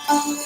I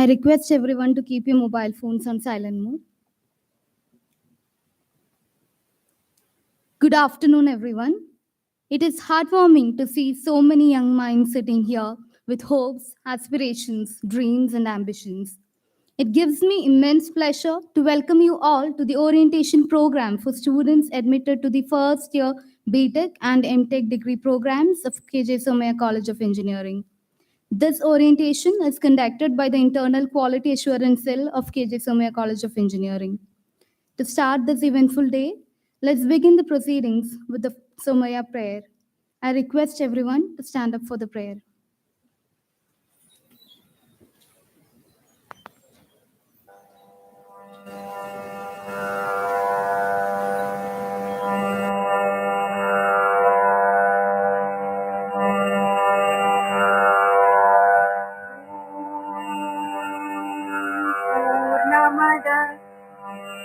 request everyone to keep your mobile phones on silent mode. Good afternoon, everyone. It is heartwarming to see so many young minds sitting here with hopes, aspirations, dreams, and ambitions. It gives me immense pleasure to welcome you all to the Orientation Programme for students admitted to the first year B.Tech and M.Tech degree programs of KJSCE College of Engineering. This orientation is conducted by the Internal Quality Assurance Cell of KJSCE College of Engineering. To start this eventful day, let's begin the proceedings with the Somaya prayer. I request everyone to stand up for the prayer.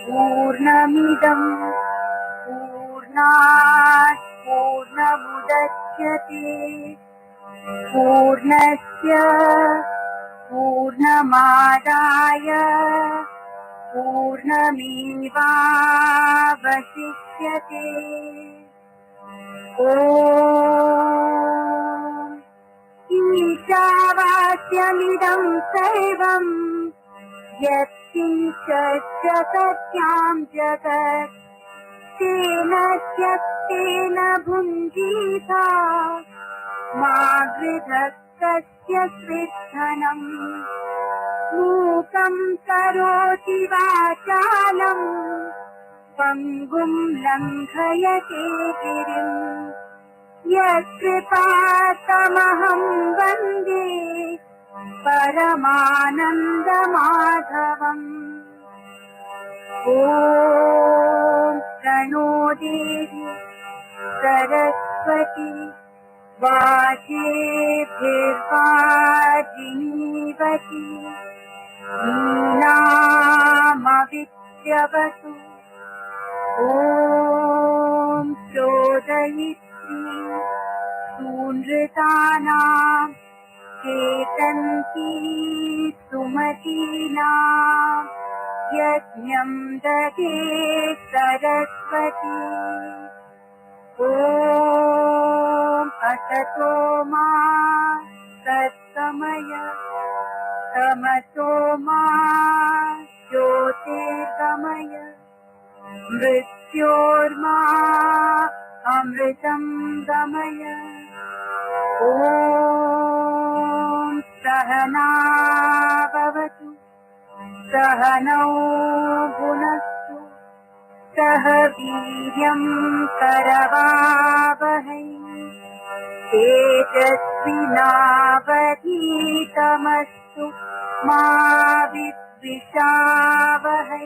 पूर्णमिदं पूर्णात् पूर्णमुदच्यते पूर्णस्य पूर्णमादाय पूर्णमेवावशिष्यते ॐ ईशावास्यमिदं सर्वम् यत्किञ्चित् जगत्यां जगत् तेन त्यक्तेन भुञ्जीता मा गृधः कस्य कृद्धनम् मूकं करोति वाचालम् पङ्गुं लङ्घयते गिरिम् यत्कृपातमहं वन्दे परमानन्दमाधवम् ॐ प्रणो देवी सरस्वती वाजेभिर्वाजिनीवती वीणामविद्यवतु ॐ चोदयित्री सूनृतानां चेतन्ती सुमतीनां यज्ञं ददे सरस्वती ॐ असतो मा सत्समय तमसो मा ज्योतिर्गमय मृत्योर्मा अमृतं गमय ॐ सहना भवतु सहनौ भुनस्तु सह वीर्यं करवावहै तेजस्विनावधीतमस्तु मा विद्विषावहै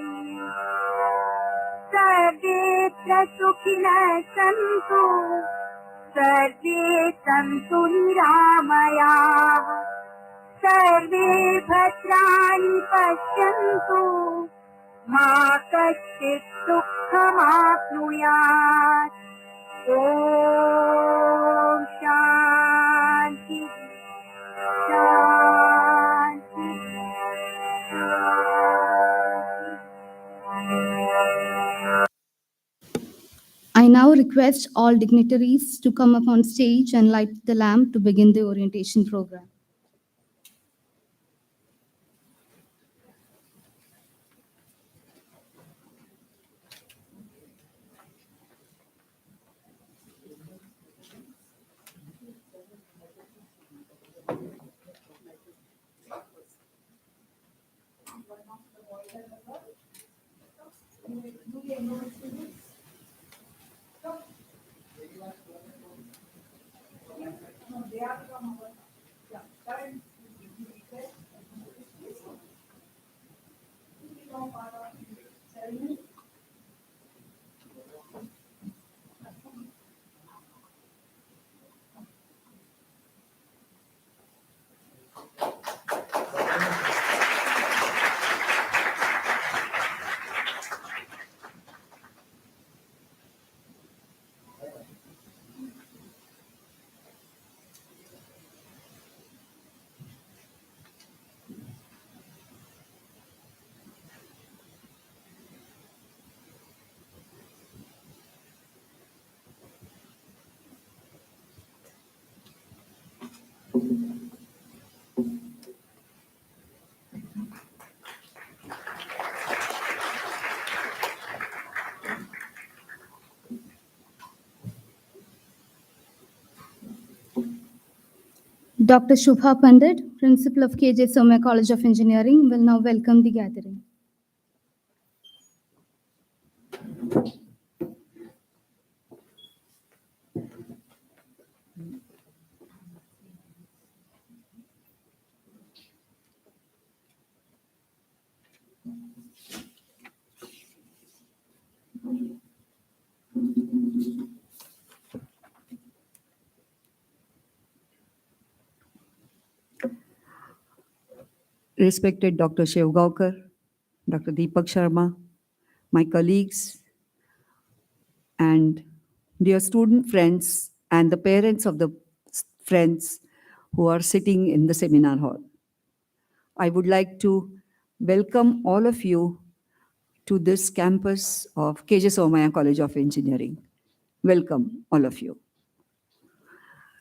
सर्वेऽत्र सुखिनः सन्तु सर्वे सन्तु निरामयाः सर्वे भद्राणि पश्यन्तु मा कश्चित् दुःखमाप्नुयात् ॐ शान्ति शान्ति I now request all dignitaries to come up on stage and light the lamp to begin the orientation program. Dr. Shubha Pandit, Principal of KJSCE College of Engineering, will now welcome the gathering. Respected Dr. Shevgaonkar, Dr. Deepak Sharma, my colleagues, and dear student friends and the parents of the friends who are sitting in the seminar hall. I would like to welcome all of you to this campus of KJSCE College of Engineering. Welcome, all of you.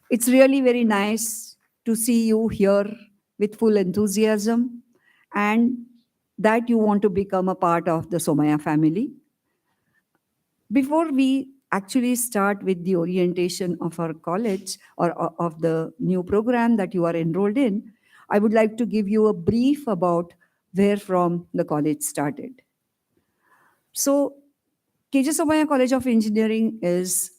It's really very nice to see you here with full enthusiasm and that you want to become a part of the Somaya family. Before we actually start with the orientation of our college or of the new program that you are enrolled in, I would like to give you a brief about where from the college started. So, KJSCE College of Engineering is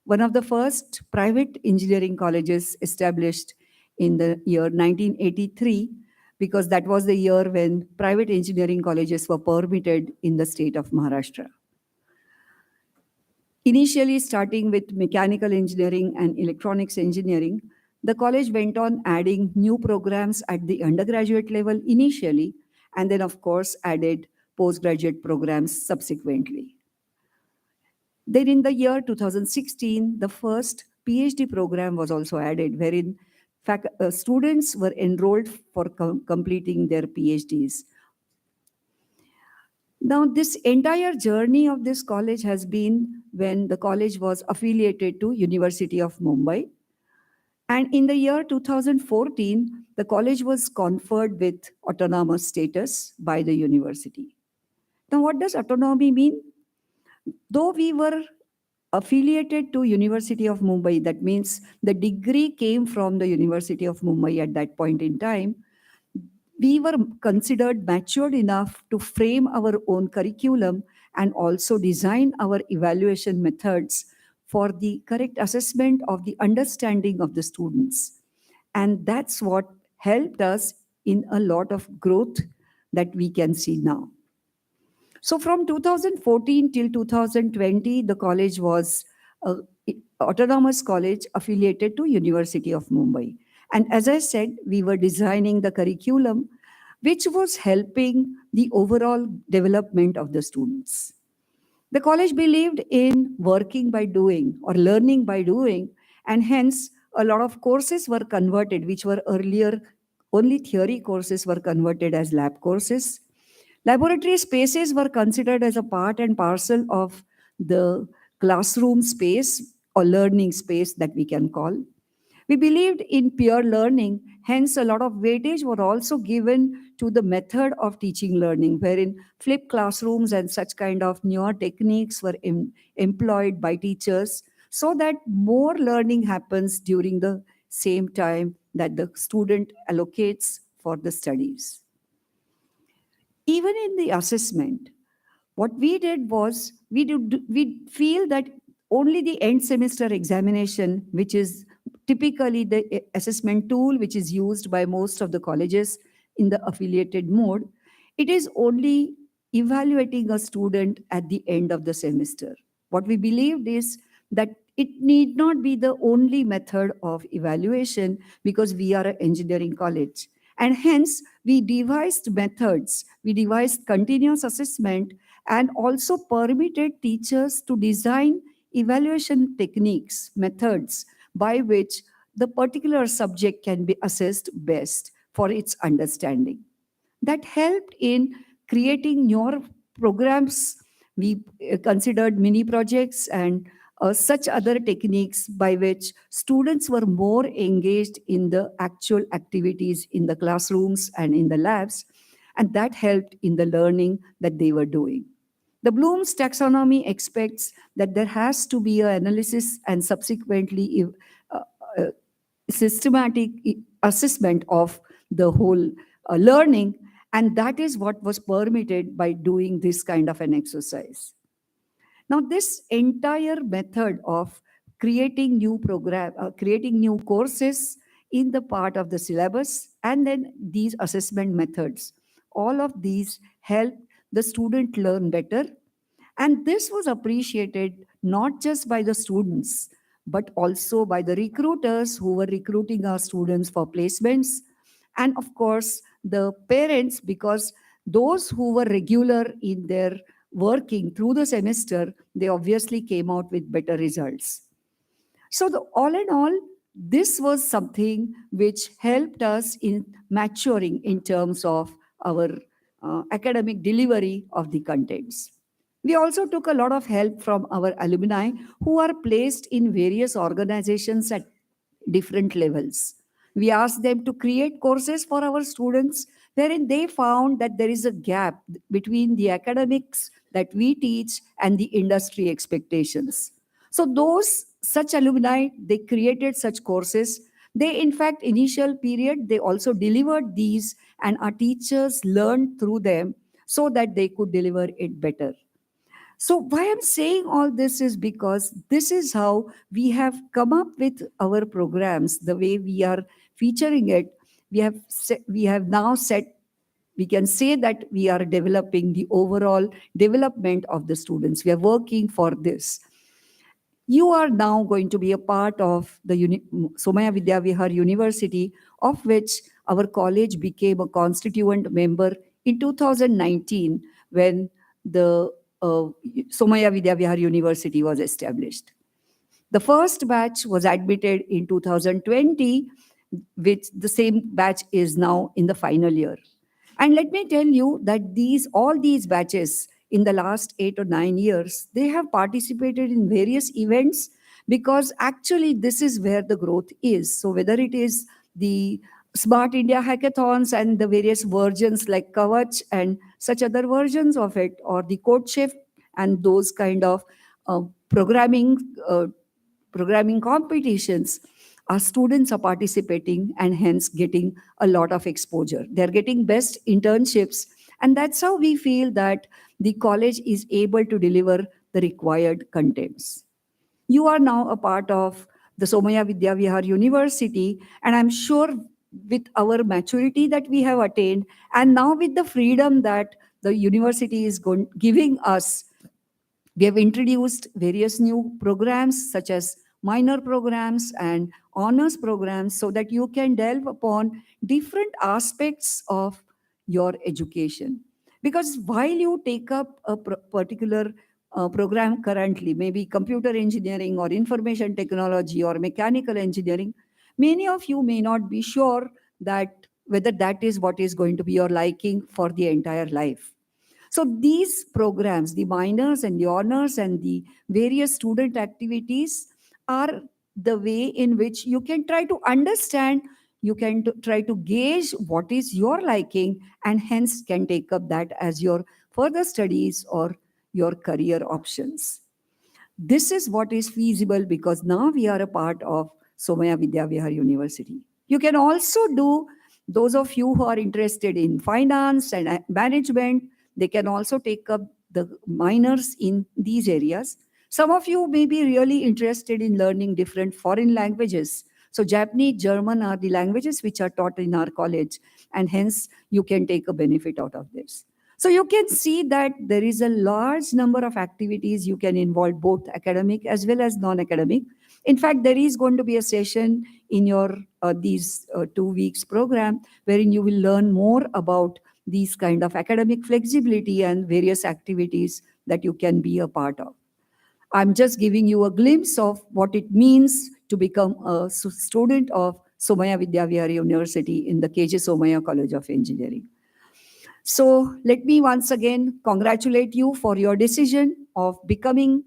one of the first private engineering colleges established in the year 1983, because that was the year when private engineering colleges were permitted in the state of Maharashtra. Initially, starting with mechanical engineering and electronics engineering, the college went on adding new programs at the undergraduate level initially, and then, of course, added postgraduate programs subsequently. Then, in the year 2016, the first PhD program was also added, wherein students were enrolled for completing their PhDs. Now, this entire journey of this college has been when the college was affiliated to University of Mumbai. And in the year 2014, the college was conferred with autonomous status by the university. Now, what does autonomy mean? Though we were affiliated to University of Mumbai, that means the degree came from the University of Mumbai at that point in time, we were considered matured enough to frame our own curriculum and also design our evaluation methods for the correct assessment of the understanding of the students. And that's what helped us in a lot of growth that we can see now. So from 2014 till 2020, the college was an autonomous college affiliated to University of Mumbai. And as I said, we were designing the curriculum, which was helping the overall development of the students. The college believed in working by doing or learning by doing, and hence a lot of courses were converted, which were earlier only theory courses were converted as lab courses. Laboratory spaces were considered as a part and parcel of the classroom space or learning space that we can call. We believed in peer learning, hence, a lot of weightage were also given to the method of teaching learning, wherein flipped classrooms and such kind of newer techniques were employed by teachers so that more learning happens during the same time that the student allocates for the studies. Even in the assessment, what we did was we feel that only the end semester examination, which is typically the assessment tool which is used by most of the colleges in the affiliated mode, it is only evaluating a student at the end of the semester. What we believed is that it need not be the only method of evaluation because we are an engineering college. And hence, we devised methods, we devised continuous assessment, and also permitted teachers to design evaluation techniques, methods by which the particular subject can be assessed best for its understanding. That helped in creating newer programs. We considered mini projects and such other techniques by which students were more engaged in the actual activities in the classrooms and in the labs, and that helped in the learning that they were doing. The Bloom's taxonomy expects that there has to be an analysis and subsequently uh, uh, systematic assessment of the whole learning, and that is what was permitted by doing this kind of an exercise. Now, this entire method of creating new courses in the part of the syllabus, and then these assessment methods, all of these help the student learn better. And this was appreciated not just by the students, but also by the recruiters who were recruiting our students for placements. And of course, the parents, because those who were regular in their working through the semester, they obviously came out with better results. So, all in all, this was something which helped us in maturing in terms of our academic delivery of the contents. We also took a lot of help from our alumni who are placed in various organizations at different levels. We asked them to create courses for our students wherein they found that there is a gap between the academics that we teach and the industry expectations. So those such alumni, they created such courses. They, in fact, initial period, they also delivered these, and our teachers learned through them so that they could deliver it better. So, why I'm saying all this is because this is how we have come up with our programs, the way we are featuring it. We have now set, we can say that we are developing the overall development of the students. We are working for this. You are now going to be a part of the Somaya Vidya Vihar University, of which our college became a constituent member in 2019 when the Somaya Vidya Vihar University was established. The first batch was admitted in 2020, which the same batch is now in the final year. And let me tell you that all these batches in the last 8 or 9 years, they have participated in various events because actually this is where the growth is. So whether it is the Smart India hackathons and the various versions like Kavach and such other versions of it, or the Code Shift and those kind of uh, programming uh, programming competitions, our students are participating and hence getting a lot of exposure. They're getting best internships, and that's how we feel that the college is able to deliver the required contents. You are now a part of the Somaya Vidya Vihar University, and I'm sure with our maturity that we have attained, and now with the freedom that the university is giving us, we have introduced various new programs such as minor programs and honors programs so that you can delve upon different aspects of your education. Because while you take up a particular program currently, maybe computer engineering or information technology or mechanical engineering, many of you may not be sure that whether that is what is going to be your liking for the entire life. So these programs, the minors and the honors and the various student activities, are the way in which you can try to understand, you can try to gauge what is your liking, and hence can take up that as your further studies or your career options. This is what is feasible because now we are a part of Somaya Vidya Vihar University. You can also do, those of you who are interested in finance and management, they can also take up the minors in these areas. Some of you may be really interested in learning different foreign languages. So Japanese, German are the languages which are taught in our college, and hence you can take a benefit out of this. So you can see that there is a large number of activities you can involve, both academic as well as non-academic. In fact, there is going to be a session in your these 2 weeks program wherein you will learn more about these kind of academic flexibility and various activities that you can be a part of. I'm just giving you a glimpse of what it means to become a student of Somaya Vidya Vihar University in the KJ Somaya College of Engineering. So let me once again congratulate you for your decision of becoming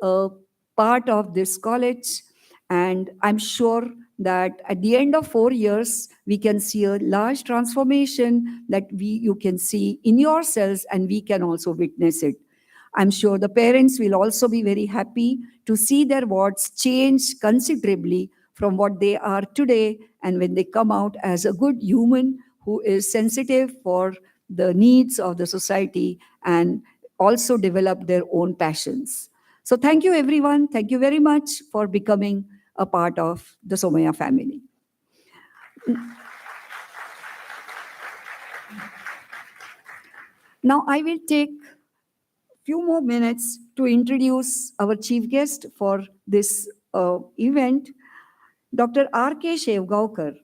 a part of this college. And I'm sure that at the end of 4 years, we can see a large transformation that you can see in yourselves, and we can also witness it. I'm sure the parents will also be very happy to see their wards change considerably from what they are today, and when they come out as a good human who is sensitive for the needs of the society and also develop their own passions. So thank you everyone. Thank you very much for becoming a part of the Somaya family. Now I will take few more minutes to introduce our chief guest for this event, Dr. R.K. Shevgaonkar.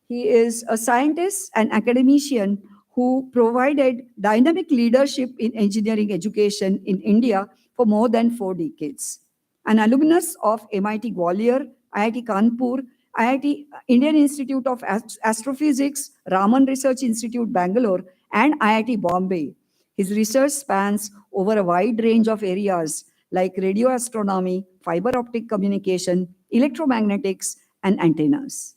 He is a scientist and academician who provided dynamic leadership in engineering education in India for more than 4 decades. An alumnus of MIT Gwalior, IIT Kanpur, IIT Indian Institute of Astrophysics, Raman Research Institute, Bangalore, and IIT Bombay. His research spans over a wide range of areas like radio astronomy, fiber optic communication, electromagnetics, and antennas.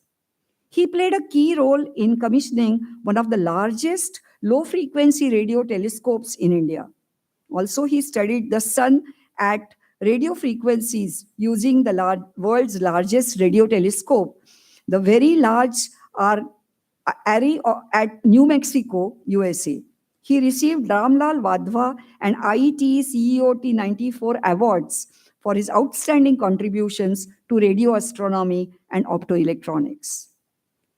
He played a key role in commissioning one of the largest low frequency radio telescopes in India. Also, he studied the sun at radio frequencies using the world's largest radio telescope. The very large are array at New Mexico, USA. He received Ramlal Wadhwa and IET CEOT 94 awards for his outstanding contributions to radio astronomy and optoelectronics.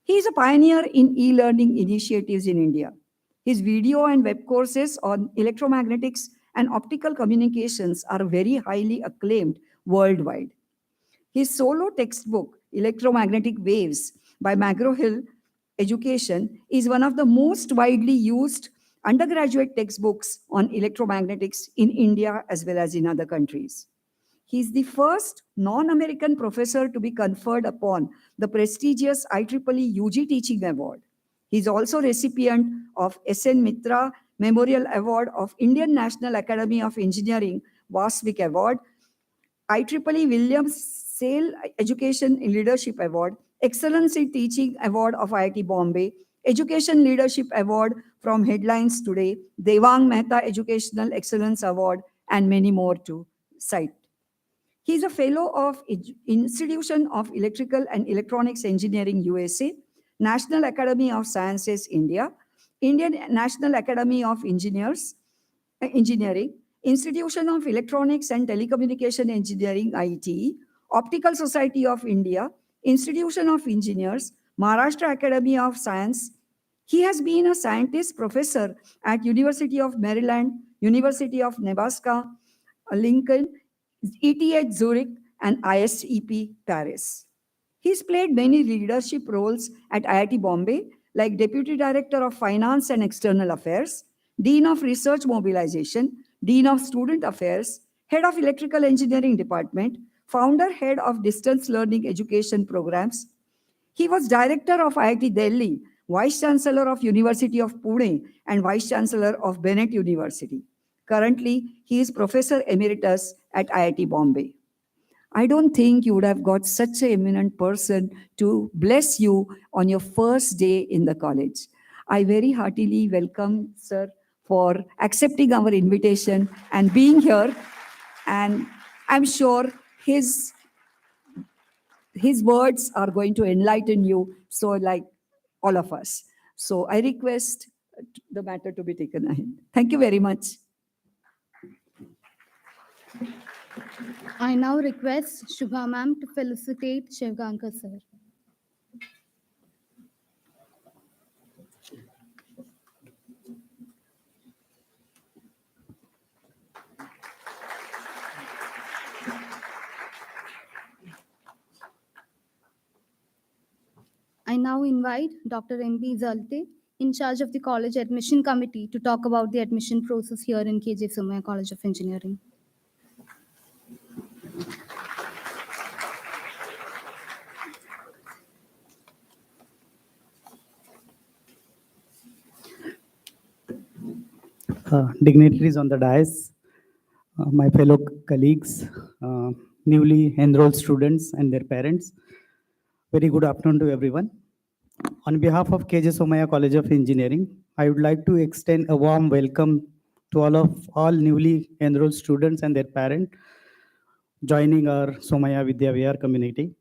He is a pioneer in e-learning initiatives in India. His video and web courses on electromagnetics and optical communications are very highly acclaimed worldwide. His solo textbook, Electromagnetic Waves by McGraw-Hill Education, is one of the most widely used undergraduate textbooks on electromagnetics in India as well as in other countries. He is the first non-American professor to be conferred upon the prestigious IEEE UG Teaching Award. He is also recipient of S.N. Mitra Memorial Award of Indian National Academy of Engineering Vasvik Award, IEEE Williams Sale Education in Leadership Award, Excellence in Teaching Award of IIT Bombay, Education Leadership Award from Headlines Today, Devang Mehta Educational Excellence Award, and many more to cite. He is a fellow of Institution of Electrical and Electronics Engineering USA, National Academy of Sciences India, Indian National Academy of Engineering, Institution of Electronics and Telecommunication Engineering IETE, Optical Society of India, Institution of Engineers, Maharashtra Academy of Science. He has been a scientist professor at University of Maryland, University of Nebraska, Lincoln, ETH Zurich, and ISEP Paris. He's played many leadership roles at IIT Bombay, like Deputy Director of Finance and External Affairs, Dean of Research Mobilization, Dean of Student Affairs, Head of Electrical Engineering Department, Founder Head of Distance Learning Education Programs. He was Director of IIT Delhi, Vice Chancellor of University of Pune, and Vice Chancellor of Bennett University. Currently, he is Professor Emeritus at IIT Bombay. I don't think you would have got such an eminent person to bless you on your first day in the college. I very heartily welcome sir for accepting our invitation and being here. And I'm sure his words are going to enlighten you, so like all of us. So I request the matter to be taken ahead. Thank you very much. I now request Shubha ma'am to felicitate Shivgankar sir. I now invite Dr. M.B. Zalte, in charge of the College Admission Committee, to talk about the admission process here in KJSCE College of Engineering. Dignitaries on the dais, my fellow colleagues, newly enrolled students and their parents, very good afternoon to everyone. On behalf of KJSCE College of Engineering, I would like to extend a warm welcome to all newly enrolled students and their parents joining our Somaya Vidya Vihar community.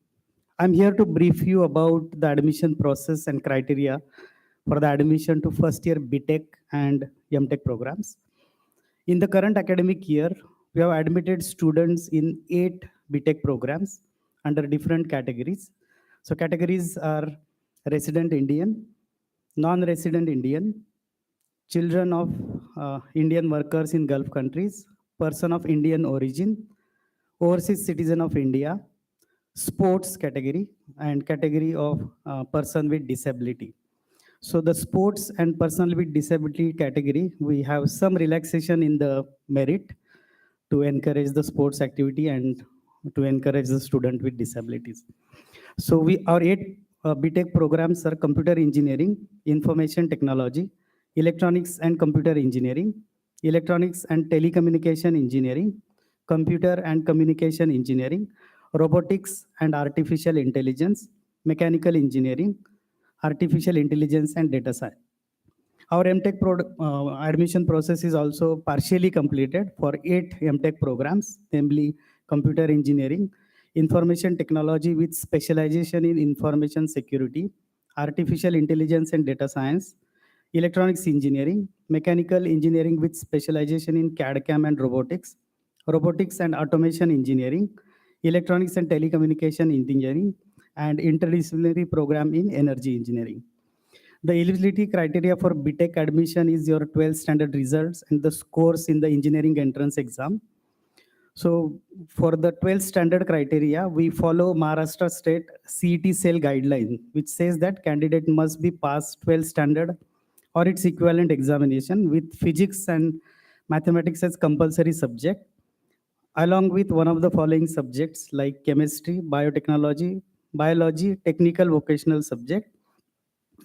I'm here to brief you about the admission process and criteria for the admission to first year B.Tech and M.Tech programs. In the current academic year, we have admitted students in 8 B.Tech programs under different categories. So categories are resident Indian, non-resident Indian, children of Indian workers in Gulf countries, person of Indian origin, overseas citizen of India, sports category, and category of person with disability. So the sports and person with disability category, we have some relaxation in the merit to encourage the sports activity and to encourage the student with disabilities. So our 8 B.Tech programs are computer engineering, information technology, electronics and computer engineering, electronics and telecommunication engineering, computer and communication engineering, robotics and artificial intelligence, mechanical engineering, artificial intelligence, and data science. Our admission process is also partially completed for 8 MTech programs, namely computer engineering, information technology with specialization in information security, artificial intelligence and data science, electronics engineering, mechanical engineering with specialization in CAD/CAM and robotics, robotics and automation engineering, electronics and telecommunication engineering, and interdisciplinary program in energy engineering. The eligibility criteria for B.Tech admission is your 12th standard results and the scores in the engineering entrance exam. So for the 12th standard criteria, we follow Maharashtra State CET cell guideline, which says that candidate must be passed 12th standard or its equivalent examination with physics and mathematics as compulsory subject, along with one of the following subjects like chemistry, biotechnology, biology, technical vocational subject,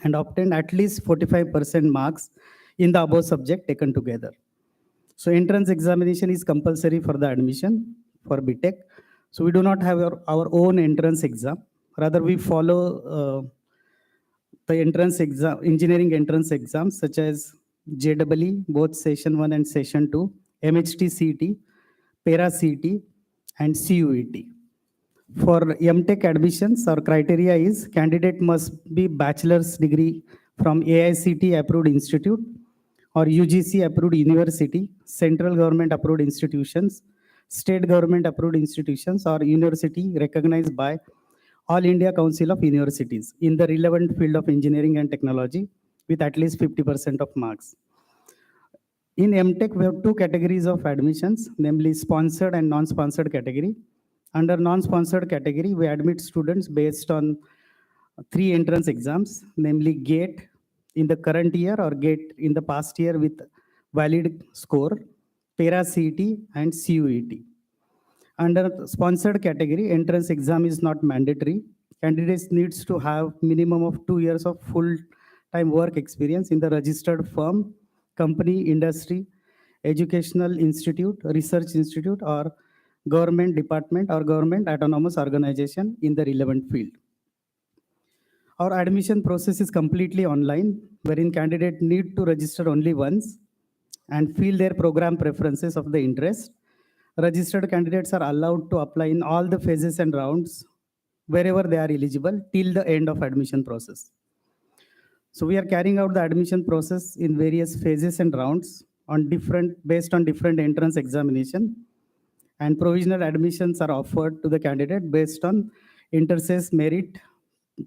and obtained at least 45% marks in the above subject taken together. So entrance examination is compulsory for the admission for B.Tech. So we do not have our own entrance exam. Rather, we follow the entrance exam, engineering entrance exams such as JEE, both session 1 and session 2, MHT CET, Para CET, and CUET. For MTech admissions, our criteria is candidate must be bachelor's degree from AICT approved institute or UGC approved university, central government approved institutions, state government approved institutions, or university recognized by All India Council of Universities in the relevant field of engineering and technology with at least 50% of marks. In MTech, we have two categories of admissions, namely sponsored and non-sponsored category. Under non-sponsored category, we admit students based on 3 entrance exams, namely GATE in the current year or GATE in the past year with valid score, Para CET, and CUET. Under sponsored category, entrance exam is not mandatory. Candidates needs to have minimum of 2 years of full-time work experience in the registered firm, company, industry, educational institute, research institute, or government department or government autonomous organization in the relevant field. Our admission process is completely online, wherein candidate need to register only once and fill their program preferences of the interest. Registered candidates are allowed to apply in all the phases and rounds wherever they are eligible till the end of admission process. So we are carrying out the admission process in various phases and rounds based on different entrance examination, and provisional admissions are offered to the candidate based on intercess merit,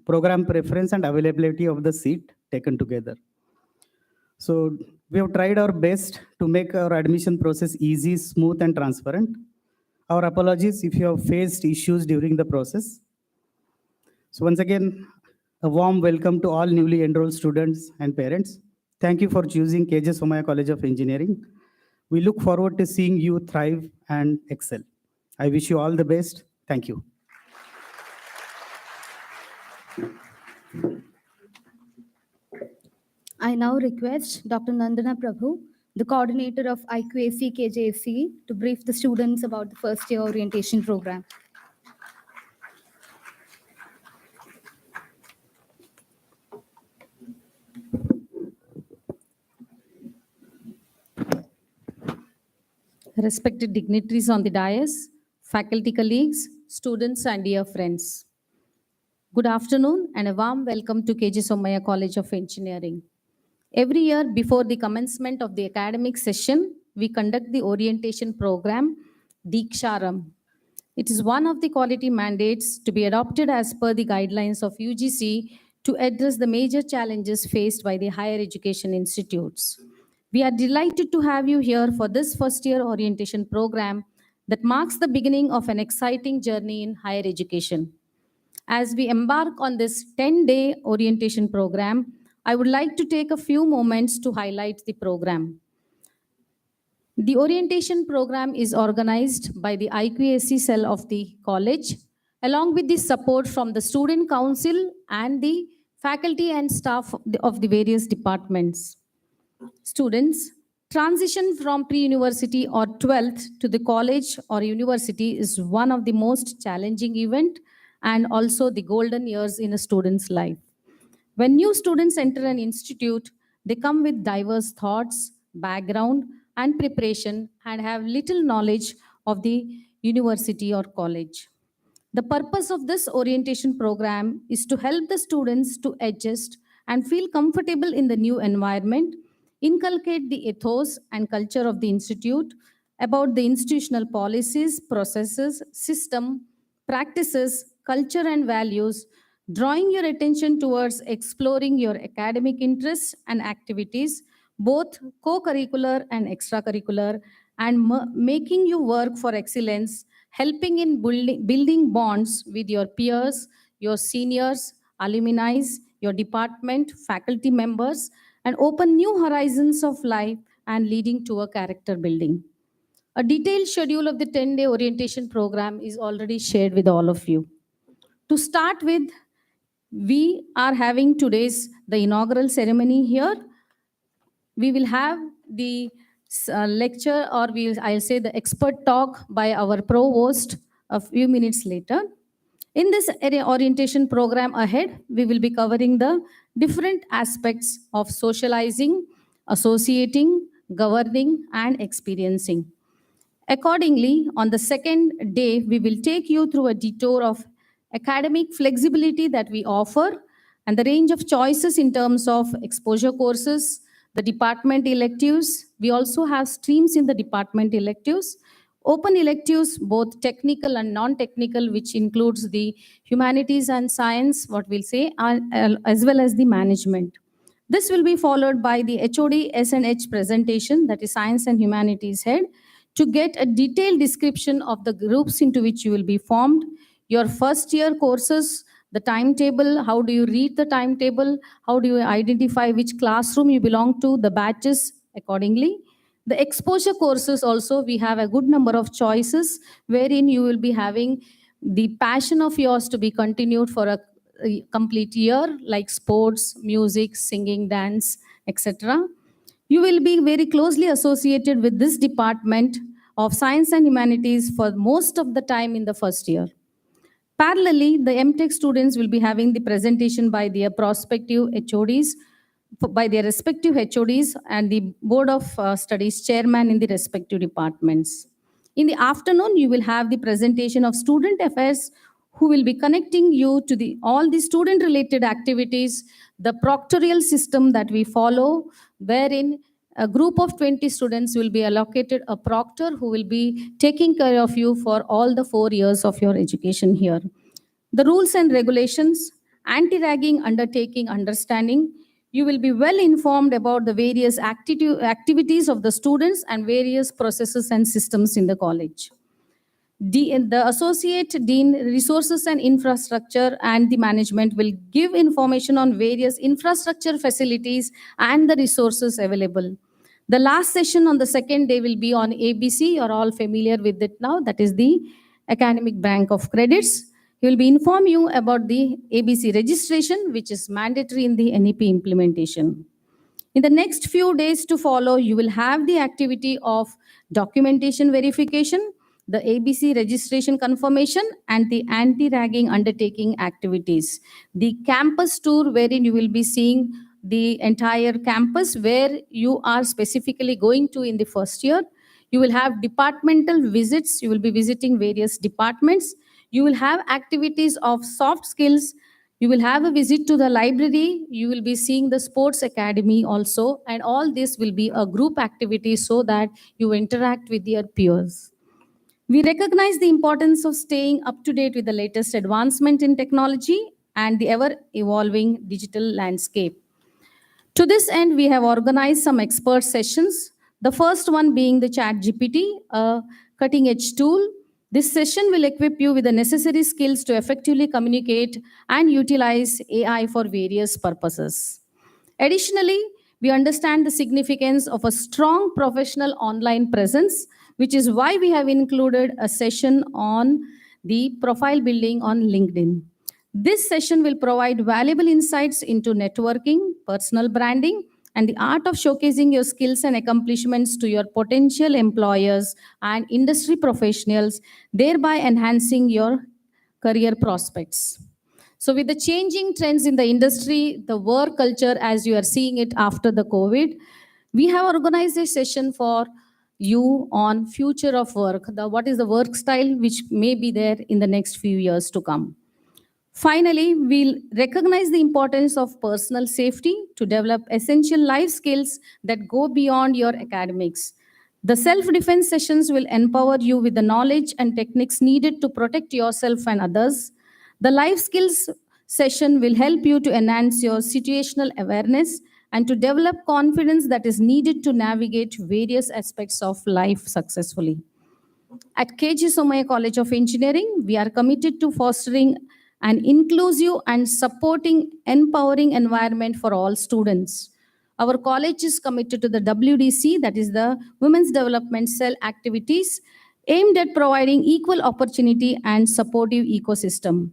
program preference, and availability of the seat taken together. So we have tried our best to make our admission process easy, smooth, and transparent. Our apologies if you have faced issues during the process. So once again, a warm welcome to all newly enrolled students and parents. Thank you for choosing KJ College of Engineering. We look forward to seeing you thrive and excel. I wish you all the best. Thank you. I now request Dr. Nandana Prabhu, the coordinator of IQAC KJSCE, to brief the students about the first year orientation program. Respected dignitaries on the dais, faculty colleagues, students, and dear friends. Good afternoon and a warm welcome to KJ College of Engineering. Every year before the commencement of the academic session, we conduct the orientation program, Diksharam. It is one of the quality mandates to be adopted as per the guidelines of UGC to address the major challenges faced by the higher education institutes. We are delighted to have you here for this first year orientation program that marks the beginning of an exciting journey in higher education. As we embark on this 10-day orientation program, I would like to take a few moments to highlight the program. The orientation program is organized by the IQAC cell of the college, along with the support from the student council and the faculty and staff of the various departments. Students, transition from pre-university or 12th to the college or university is one of the most challenging event and also the golden years in a student's life. When new students enter an institute, they come with diverse thoughts, background, and preparation and have little knowledge of the university or college. The purpose of this orientation program is to help the students to adjust and feel comfortable in the new environment, inculcate the ethos and culture of the institute, about the institutional policies, processes, system, practices, culture, and values, drawing your attention towards exploring your academic interests and activities, both co curricular and extracurricular, and making you work for excellence, helping in building bonds with your peers, your seniors, alumni, your department, faculty members, and open new horizons of life and leading to a character building. A detailed schedule of the 10-day orientation program is already shared with all of you. To start with, we are having today's the inaugural ceremony here. We will have the lecture, or I'll say the expert talk by our provost a few minutes later. In this orientation program ahead, we will be covering the different aspects of socializing, associating, governing, and experiencing. Accordingly, on the second day, we will take you through a detour of academic flexibility that we offer and the range of choices in terms of exposure courses, the department electives. We also have streams in the department electives, open electives, both technical and non-technical, which includes the humanities and science, what we'll say, as well as the management. This will be followed by the HOD SNH presentation, that is Science and Humanities Head, to get a detailed description of the groups into which you will be formed, your first year courses, the timetable, how do you read the timetable, how do you identify which classroom you belong to, the batches accordingly. The exposure courses also, we have a good number of choices wherein you will be having the passion of yours to be continued for a complete year, like sports, music, singing, dance, etc. You will be very closely associated with this department of science and humanities for most of the time in the first year. Parallelly, the M.Tech students will be having the presentation by their prospective HODs, by their respective HODs and the Board of Studies chairman in the respective departments. In the afternoon, you will have the presentation of student affairs, who will be connecting you to all the student-related activities, the proctorial system that we follow, wherein a group of 20 students will be allocated a proctor who will be taking care of you for all the 4 years of your education here. The rules and regulations, anti-ragging undertaking understanding, you will be well informed about the various activities of the students and various processes and systems in the college. The Associate Dean Resources and Infrastructure and the management will give information on various infrastructure facilities and the resources available. The last session on the second day will be on ABC. You're all familiar with it now. That is the Academic Bank of Credits. He will be inform you about the ABC registration, which is mandatory in the NEP implementation. In the next few days to follow, you will have the activity of documentation verification, the ABC registration confirmation, and the anti-ragging undertaking activities. The campus tour, wherein you will be seeing the entire campus where you are specifically going to in the first year. You will have departmental visits. You will be visiting various departments. You will have activities of soft skills. You will have a visit to the library. You will be seeing the sports academy also. And all this will be a group activity so that you interact with your peers. We recognize the importance of staying up to date with the latest advancement in technology and the ever-evolving digital landscape. To this end, we have organized some expert sessions. The first one being the ChatGPT, a cutting-edge tool. This session will equip you with the necessary skills to effectively communicate and utilize AI for various purposes. Additionally, we understand the significance of a strong professional online presence, which is why we have included a session on the profile building on LinkedIn. This session will provide valuable insights into networking, personal branding, and the art of showcasing your skills and accomplishments to your potential employers and industry professionals, thereby enhancing your career prospects. So with the changing trends in the industry, the work culture as you are seeing it after the COVID, we have organized a session for you on future of work, what is the work style which may be there in the next few years to come. Finally, we'll recognize the importance of personal safety to develop essential life skills that go beyond your academics. The self-defense sessions will empower you with the knowledge and techniques needed to protect yourself and others. The life skills session will help you to enhance your situational awareness and to develop confidence that is needed to navigate various aspects of life successfully. At KG Somaya College of Engineering, we are committed to fostering an inclusive and supporting, empowering environment for all students. Our college is committed to the WDC, that is the Women's Development Cell activities, aimed at providing equal opportunity and supportive ecosystem.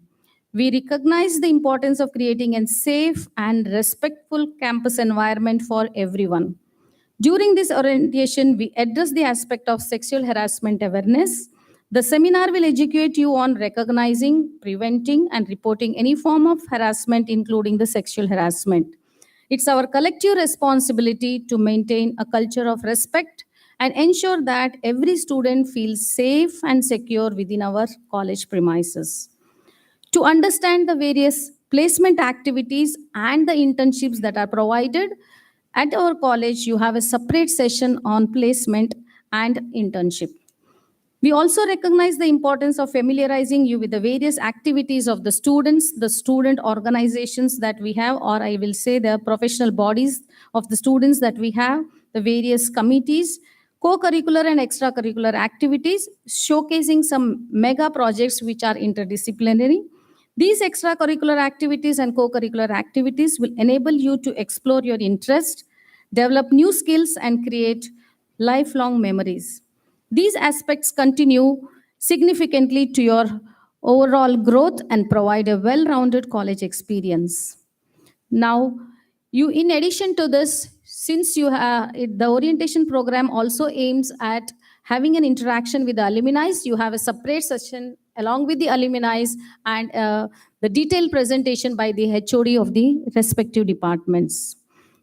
We recognize the importance of creating a safe and respectful campus environment for everyone. During this orientation, we address the aspect of sexual harassment awareness. The seminar will educate you on recognizing, preventing, and reporting any form of harassment, including the sexual harassment. It's our collective responsibility to maintain a culture of respect and ensure that every student feels safe and secure within our college premises. To understand the various placement activities and the internships that are provided at our college, you have a separate session on placement and internship. We also recognize the importance of familiarizing you with the various activities of the students, the student organizations that we have, or I will say the professional bodies of the students that we have, the various committees, co-curricular and extracurricular activities, showcasing some mega projects which are interdisciplinary. These extracurricular activities and co-curricular activities will enable you to explore your interest, develop new skills, and create lifelong memories. These aspects continue significantly to your overall growth and provide a well-rounded college experience. Now, in addition to this, since the orientation program also aims at having an interaction with the alumni, you have a separate session along with the alumni and the detailed presentation by the HOD of the respective departments.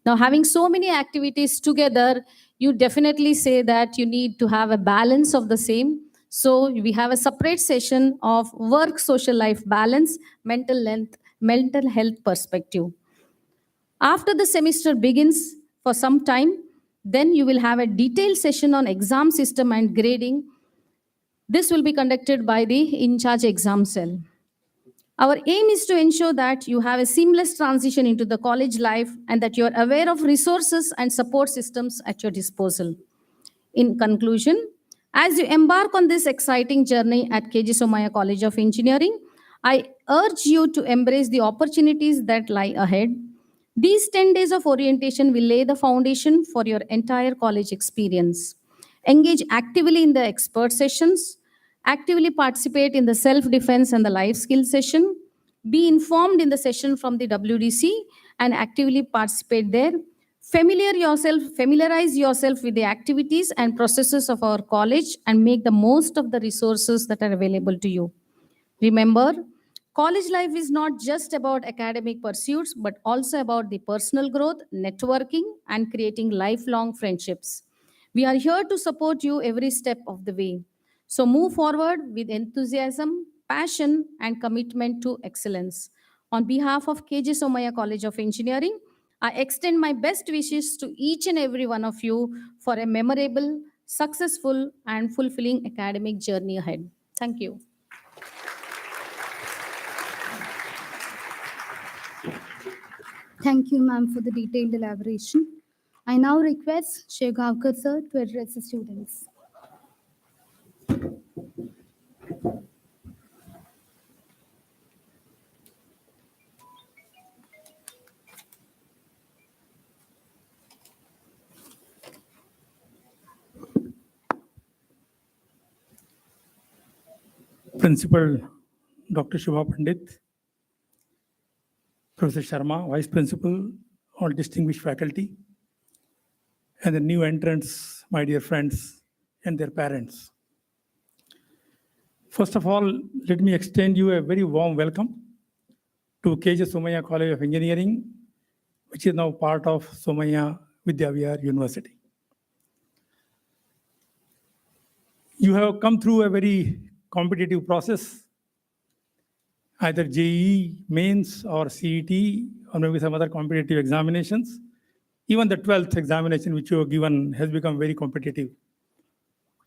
Now, having so many activities together, you definitely say that you need to have a balance of the same. So we have a separate session of work, social life balance, mental health perspective. After the semester begins for some time, then you will have a detailed session on exam system and grading. This will be conducted by the in-charge exam cell. Our aim is to ensure that you have a seamless transition into the college life and that you are aware of resources and support systems at your disposal. In conclusion, as you embark on this exciting journey at KG Somaya College of Engineering, I urge you to embrace the opportunities that lie ahead. These 10 days of orientation will lay the foundation for your entire college experience. Engage actively in the expert sessions, actively participate in the self-defense and the life skill session, be informed in the session from the WDC and actively participate there. Familiarize yourself with the activities and processes of our college and make the most of the resources that are available to you. Remember, college life is not just about academic pursuits, but also about the personal growth, networking, and creating lifelong friendships. We are here to support you every step of the way. So move forward with enthusiasm, passion, and commitment to excellence. On behalf of KJ Somaya College of Engineering, I extend my best wishes to each and every one of you for a memorable, successful, and fulfilling academic journey ahead. Thank you. Thank you, ma'am, for the detailed elaboration. I now request Sheghavkar sir to address the students. Principal Dr. Shubha Pandit, Professor Sharma, Vice Principal, all distinguished faculty, and the new entrants, my dear friends, and their parents. First of all, let me extend you a very warm welcome to KJ Somaya College of Engineering, which is now part of Somaya Vidyavihar University. You have come through a very competitive process, either JEE, mains, or CET, or maybe some other competitive examinations. Even the 12th examination which you have given has become very competitive.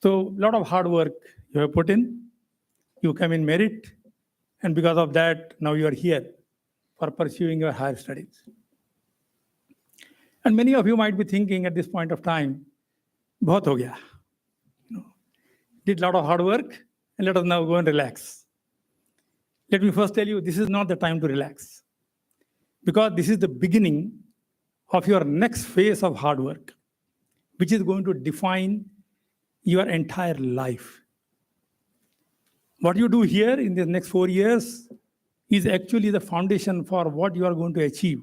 So a lot of hard work you have put in, you come in merit, and because of that, now you are here for pursuing your higher studies. And many of you might be thinking at this point of time, bahut ho gaya. Did a lot of hard work, and let us now go and relax. Let me first tell you, this is not the time to relax, because this is the beginning of your next phase of hard work, which is going to define your entire life. What you do here in the next 4 years is actually the foundation for what you are going to achieve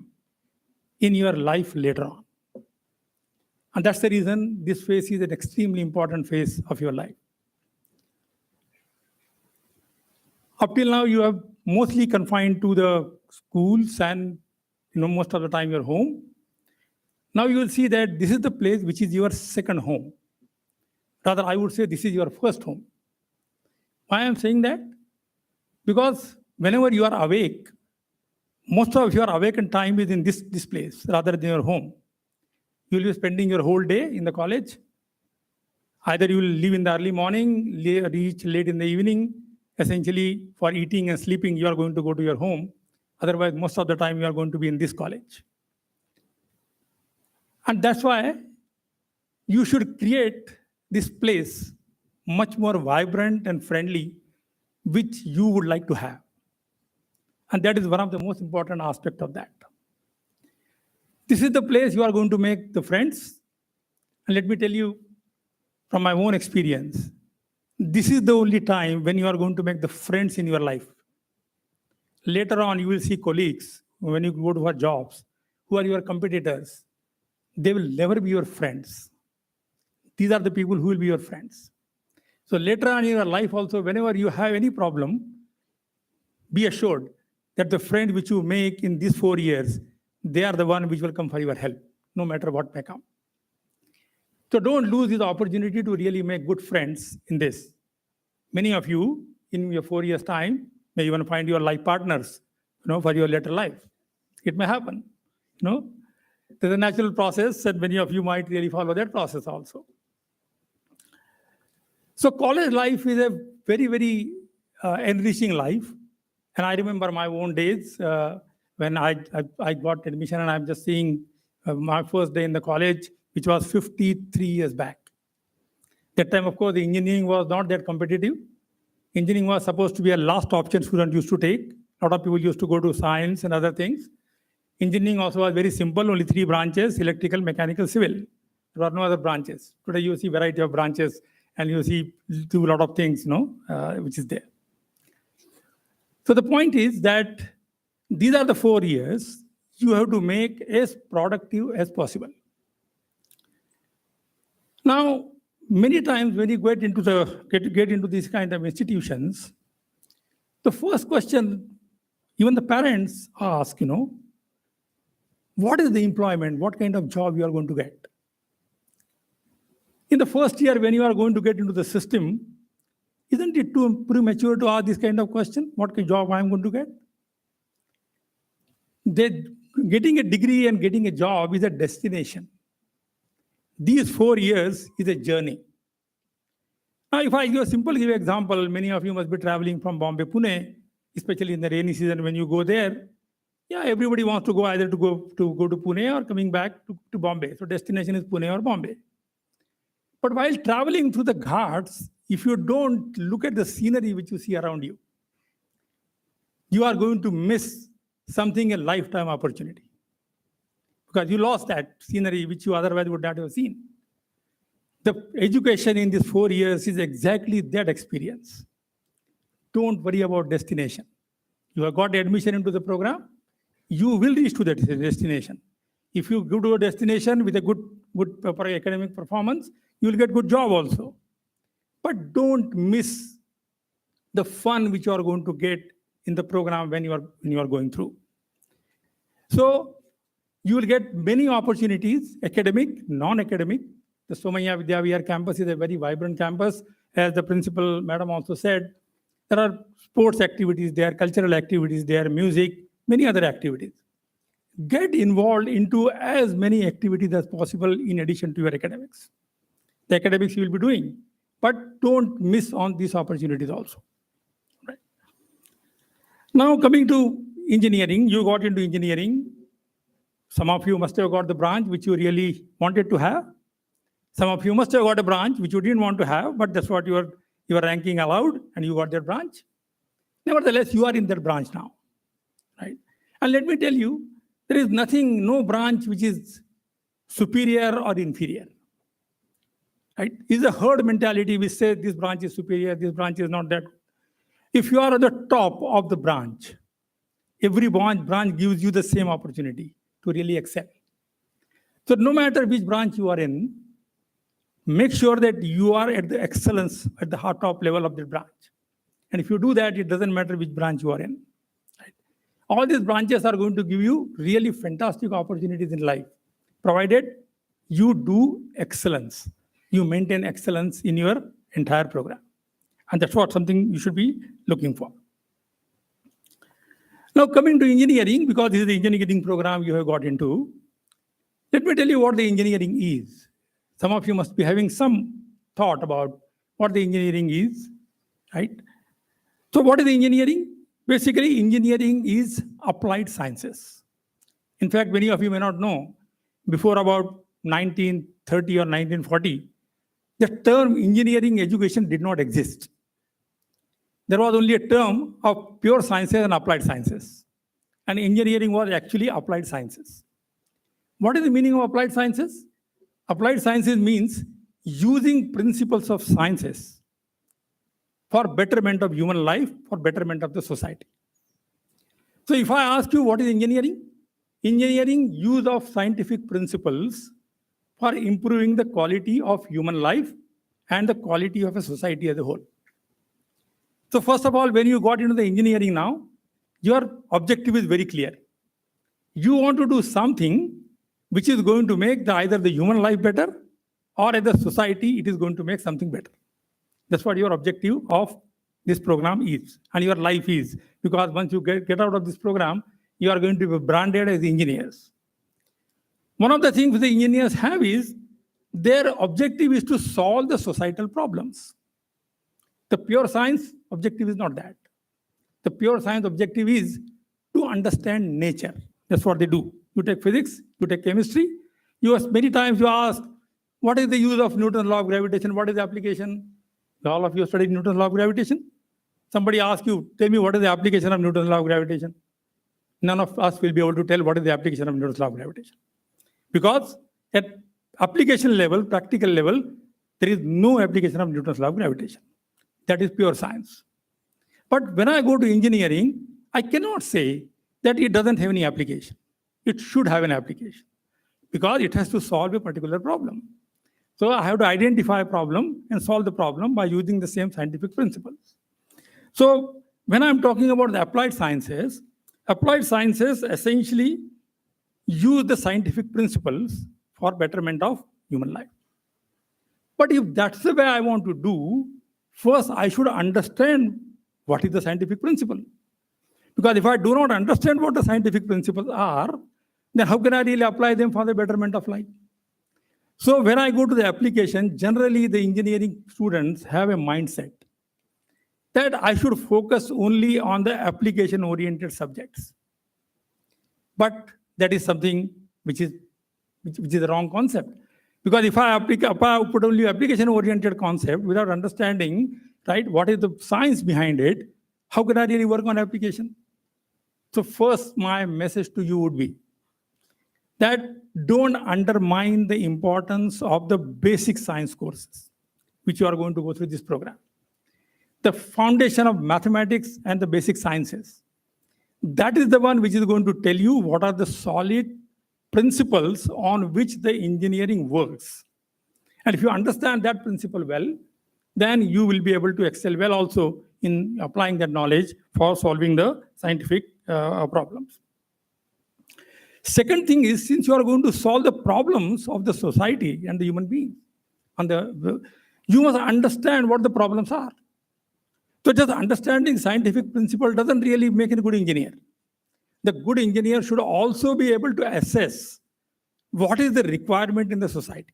in your life later on. And that's the reason this phase is an extremely important phase of your life. Up till now, you have mostly confined to the schools and most of the time you're home. Now you will see that this is the place which is your second home. Rather, I would say this is your first home. Why I'm saying that? Because whenever you are awake, most of your awakened time is in this place rather than your home. You will be spending your whole day in the college. Either you will leave in the early morning, reach late in the evening. Essentially, for eating and sleeping, you are going to go to your home. Otherwise, most of the time, you are going to be in this college. And that's why you should create this place much more vibrant and friendly, which you would like to have. And that is one of the most important aspects of that. This is the place you are going to make the friends. And let me tell you from my own experience, this is the only time when you are going to make the friends in your life. Later on, you will see colleagues when you go to jobs who are your competitors. They will never be your friends. These are the people who will be your friends. So later on in your life also, whenever you have any problem, be assured that the friend which you make in these 4 years, they are the one which will come for your help, no matter what may come. So don't lose this opportunity to really make good friends in this. Many of you, in your 4 years' time, may even find your life partners, for your later life. It may happen, There's a natural process, and many of you might really follow that process also. So college life is a very, very enriching life. And I remember my own days when I got admission, and I'm just seeing my first day in the college, which was 53 years back. That time, of course, the engineering was not that competitive. Engineering was supposed to be a last option student used to take. A lot of people used to go to science and other things. Engineering also was very simple, only 3 branches: electrical, mechanical, civil. There were no other branches. Today you see variety of branches, and you see do a lot of things, which is there. So the point is that these are the 4 years you have to make as productive as possible. Now, many times when you get into these kind of institutions, the first question even the parents ask, what is the employment? What kind of job you are going to get? In the first year, when you are going to get into the system, isn't it too premature to ask this kind of question? What kind of job I am going to get? Getting a degree and getting a job is a destination. These 4 years is a journey. Now, if I give a simple example, many of you must be traveling from Bombay, Pune, especially in the rainy season when you go there. Yeah, everybody wants to go either to go to Pune or coming back to Bombay. So destination is Pune or Bombay. But while traveling through the ghats, if you don't look at the scenery which you see around you, you are going to miss something, a lifetime opportunity. Because you lost that scenery which you otherwise would not have seen. The education in these 4 years is exactly that experience. Don't worry about destination. You have got admission into the program, you will reach to that destination. If you go to a destination with a good academic performance, you will get good job also. But don't miss the fun which you are going to get in the program when you are going through. So you will get many opportunities, academic, non-academic. The Somaiya Vidyavihar campus is a very vibrant campus. As the principal madam also said, there are sports activities there, cultural activities there, music, many other activities. Get involved into as many activities as possible in addition to your academics. The academics you will be doing, but don't miss on these opportunities also. Right. Now coming to engineering, you got into engineering. Some of you must have got the branch which you really wanted to have. Some of you must have got a branch which you didn't want to have, but that's what your ranking allowed, and you got that branch. Nevertheless, you are in that branch now, right? And let me tell you, there is nothing, no branch which is superior or inferior, right? It's a herd mentality which says this branch is superior, this branch is not that. If you are at the top of the branch, every branch gives you the same opportunity to really excel. So no matter which branch you are in, make sure that you are at the excellence at the top level of the branch. And if you do that, it doesn't matter which branch you are in. Right? All these branches are going to give you really fantastic opportunities in life, provided you do excellence. You maintain excellence in your entire program. And that's what something you should be looking for. Now coming to engineering, because this is the engineering program you have got into, let me tell you what the engineering is. Some of you must be having some thought about what the engineering is, right? So what is engineering? Basically, engineering is applied sciences. In fact, many of you may not know, before about 1930 or 1940, the term engineering education did not exist. There was only a term of pure sciences and applied sciences. And engineering was actually applied sciences. What is the meaning of applied sciences? Applied sciences means using principles of sciences for betterment of human life, for betterment of the society. So if I ask you what is engineering? Engineering, use of scientific principles for improving the quality of human life and the quality of a society as a whole. So first of all, when you got into the engineering now, your objective is very clear. You want to do something which is going to make either the human life better, or as a society, it is going to make something better. That's what your objective of this program is, and your life is. Because once you get out of this program, you are going to be branded as engineers. One of the things the engineers have is, their objective is to solve the societal problems. The pure science objective is not that. The pure science objective is to understand nature. That's what they do. You take physics, you take chemistry. Many times you ask, what is the use of Newton's law of gravitation? What is the application? All of you studied Newton's law of gravitation. Somebody asks you, tell me what is the application of Newton's law of gravitation? None of us will be able to tell what is the application of Newton's law of gravitation. Because at application level, practical level, there is no application of Newton's law of gravitation. That is pure science. But when I go to engineering, I cannot say that it doesn't have any application. It should have an application because it has to solve a particular problem. So I have to identify a problem and solve the problem by using the same scientific principles. So when I'm talking about the applied sciences essentially use the scientific principles for betterment of human life. But if that's the way I want to do, first I should understand what is the scientific principle. Because if I do not understand what the scientific principles are, then how can I really apply them for the betterment of life? So when I go to the application, generally the engineering students have a mindset that I should focus only on the application-oriented subjects. But that is something which is the wrong concept. Because if I put only application-oriented concept without understanding, right, what is the science behind it, how can I really work on application? So first, my message to you would be that don't undermine the importance of the basic science courses, which you are going to go through this program. The foundation of mathematics and the basic sciences. That is the one which is going to tell you what are the solid principles on which the engineering works. And if you understand that principle well, then you will be able to excel well also in applying that knowledge for solving the scientific problems. Second thing is, since you are going to solve the problems of the society and the human being, you must understand what the problems are. So just understanding scientific principle doesn't really make a good engineer. The good engineer should also be able to assess what is the requirement in the society,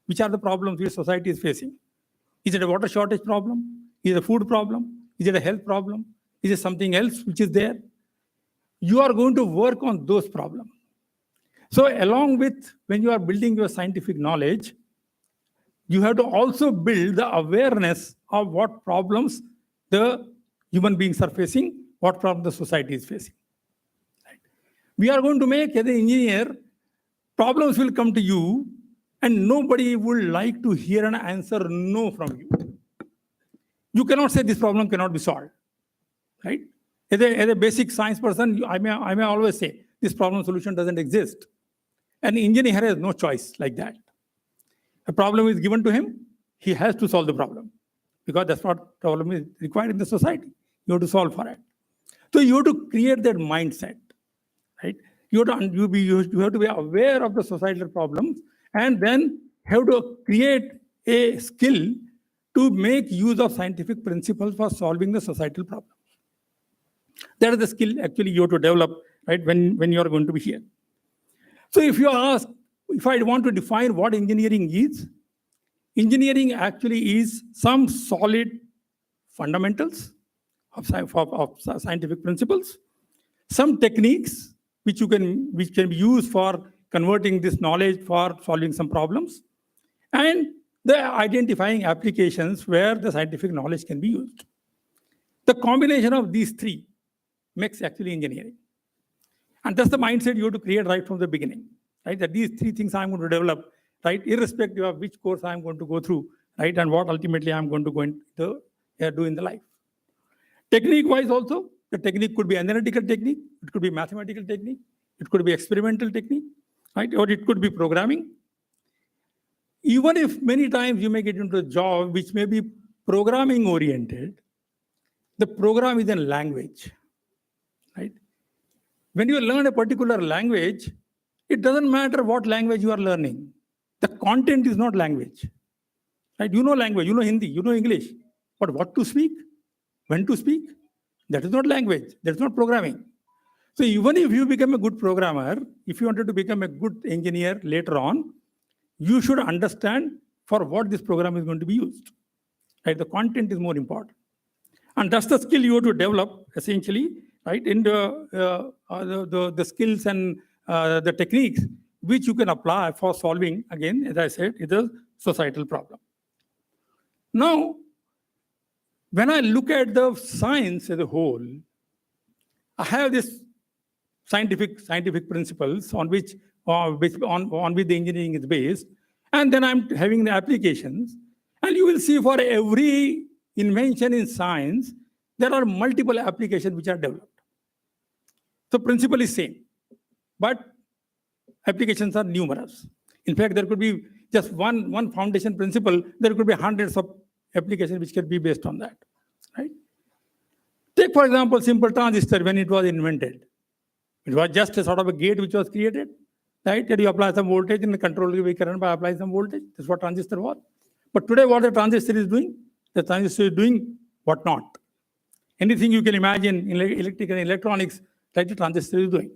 which are the problems which society is facing. Is it a water shortage problem? Is it a food problem? Is it a health problem? Is it something else which is there? You are going to work on those problems. So along with when you are building your scientific knowledge, you have to also build the awareness of what problems the human beings are facing, what problem the society is facing. Right? We are going to make, as an engineer, problems will come to you and nobody would like to hear an answer no from you. You cannot say this problem cannot be solved, right? As a basic science person, I may always say this problem solution doesn't exist. An engineer has no choice like that. A problem is given to him, he has to solve the problem because that's what problem is required in the society. You have to solve for it. So you have to create that mindset, right? You have to be aware of the societal problems and then have to create a skill to make use of scientific principles for solving the societal problems. That is the skill actually you have to develop, right, when you are going to be here. So if you ask, if I want to define what engineering is, engineering actually is some solid fundamentals of scientific principles, some techniques which can be used for converting this knowledge for solving some problems, and the identifying applications where the scientific knowledge can be used. The combination of these three makes actually engineering. And that's the mindset you have to create right from the beginning, right? That these three things I'm going to develop, right? Irrespective of which course I'm going to go through, right? And what ultimately I'm going to go into do in the life. Technique-wise also, the technique could be analytical technique, it could be mathematical technique, it could be experimental technique, right? Or it could be programming. Even if many times you may get into a job which may be programming oriented, the program is in language, right? When you learn a particular language, it doesn't matter what language you are learning. The content is not language, right? You know language, you know Hindi, you know English, but what to speak, when to speak, that is not language, that's not programming. So even if you become a good programmer, if you wanted to become a good engineer later on, you should understand for what this program is going to be used, right? The content is more important. And that's the skill you have to develop essentially, right? In the skills and the techniques which you can apply for solving, again, as I said, it's a societal problem. Now, when I look at the science as a whole, I have this scientific principles on which the engineering is based, and then I'm having the applications, and you will see for every invention in science, there are multiple applications which are developed. So principle is same, but applications are numerous. In fact, there could be just one foundation principle, there could be hundreds of applications which can be based on that, right? Take, for example, simple transistor when it was invented. It was just a sort of a gate which was created, right? And you apply some voltage and control the current by applying some voltage. That's what transistor was. But today, what the transistor is doing? The transistor is doing what not. Anything you can imagine in electrical and electronics, right, the transistor is doing.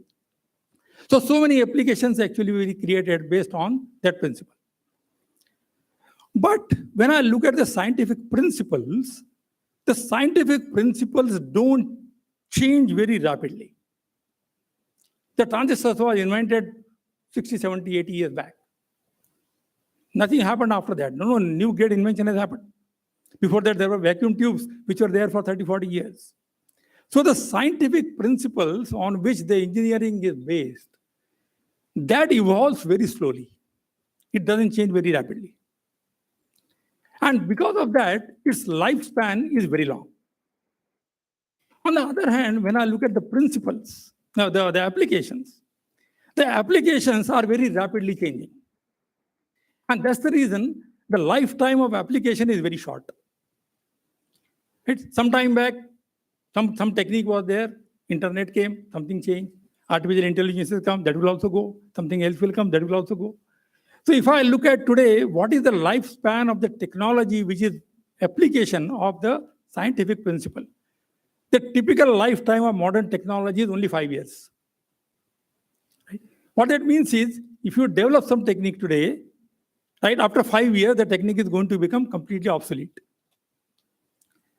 So many applications actually were created based on that principle. But when I look at the scientific principles don't change very rapidly. The transistor was invented 60, 70, 80 years back. Nothing happened after that. No new great invention has happened. Before that, there were vacuum tubes, which were there for 30, 40 years. So the scientific principles on which the engineering is based, that evolves very slowly. It doesn't change very rapidly. And because of that, its lifespan is very long. On the other hand, when I look at the principles, now the applications are very rapidly changing. And that's the reason the lifetime of application is very short. Some time back, some technique was there, internet came, something changed. Artificial intelligence will come, that will also go. Something else will come, that will also go. So if I look at today, what is the lifespan of the technology, which is application of the scientific principle? The typical lifetime of modern technology is only 5 years. Right? What that means is, if you develop some technique today, right, after 5 years, the technique is going to become completely obsolete.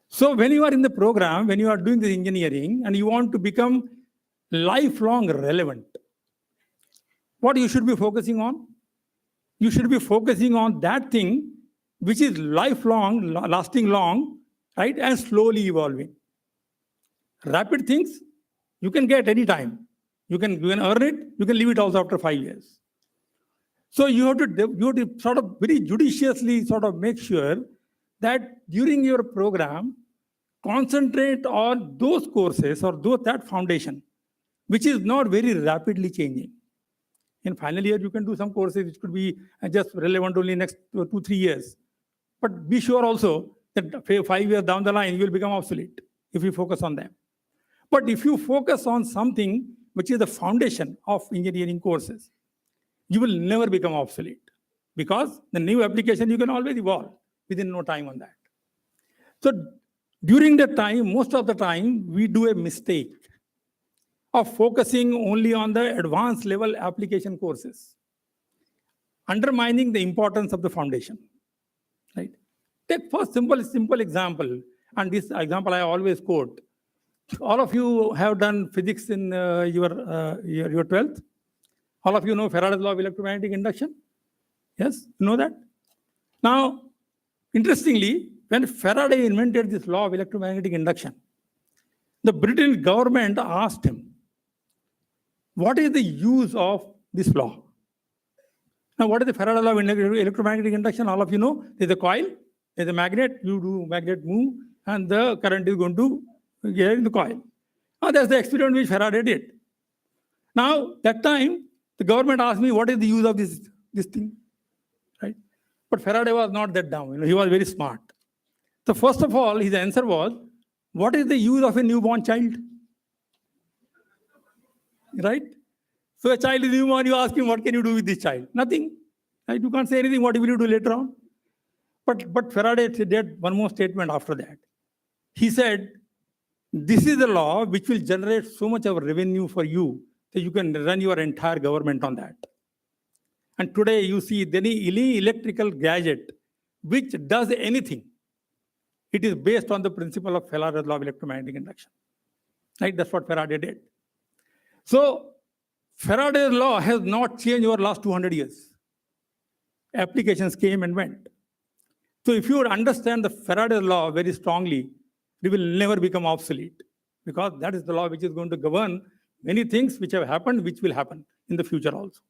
So when you are in the program, when you are doing the engineering and you want to become lifelong relevant, what you should be focusing on? You should be focusing on that thing which is lifelong, lasting long, right, and slowly evolving. Rapid things, you can get any time. You can earn it, you can leave it also after 5 years. So you have to sort of very judiciously sort of make sure that during your program, concentrate on those courses or that foundation, which is not very rapidly changing. In final year, you can do some courses which could be just relevant only next 2-3 years. But be sure also that 5 years down the line, you will become obsolete if you focus on them. But if you focus on something which is the foundation of engineering courses, you will never become obsolete, because the new application, you can always evolve within no time on that. So during the time, most of the time, we do a mistake of focusing only on the advanced level application courses, undermining the importance of the foundation. Right? Take first simple example, and this example I always quote. All of you have done physics in your 12th. All of you know Faraday's law of electromagnetic induction. Yes, you know that. Now, interestingly, when Faraday invented this law of electromagnetic induction, the British government asked him, what is the use of this law? Now, what is the Faraday law of electromagnetic induction? All of you know, there's a coil, there's a magnet, you do magnet move, and the current is going to get in the coil. Now, that's the experiment which Faraday did. Now, that time, the government asked me, what is the use of this thing? Right? But Faraday was not that dumb. He was very smart. So first of all, his answer was, what is the use of a newborn child? Right? So a child is newborn, you ask him, what can you do with this child? Nothing. Right? You can't say anything. What will you do later on? But Faraday did one more statement after that. He said, this is the law which will generate so much of revenue for you that you can run your entire government on that. And today you see any electrical gadget which does anything, it is based on the principle of Faraday's law of electromagnetic induction. Right? That's what Faraday did. So Faraday's law has not changed over the last 200 years. Applications came and went. So if you would understand the Faraday's law very strongly, it will never become obsolete, because that is the law which is going to govern many things which have happened, which will happen in the future also.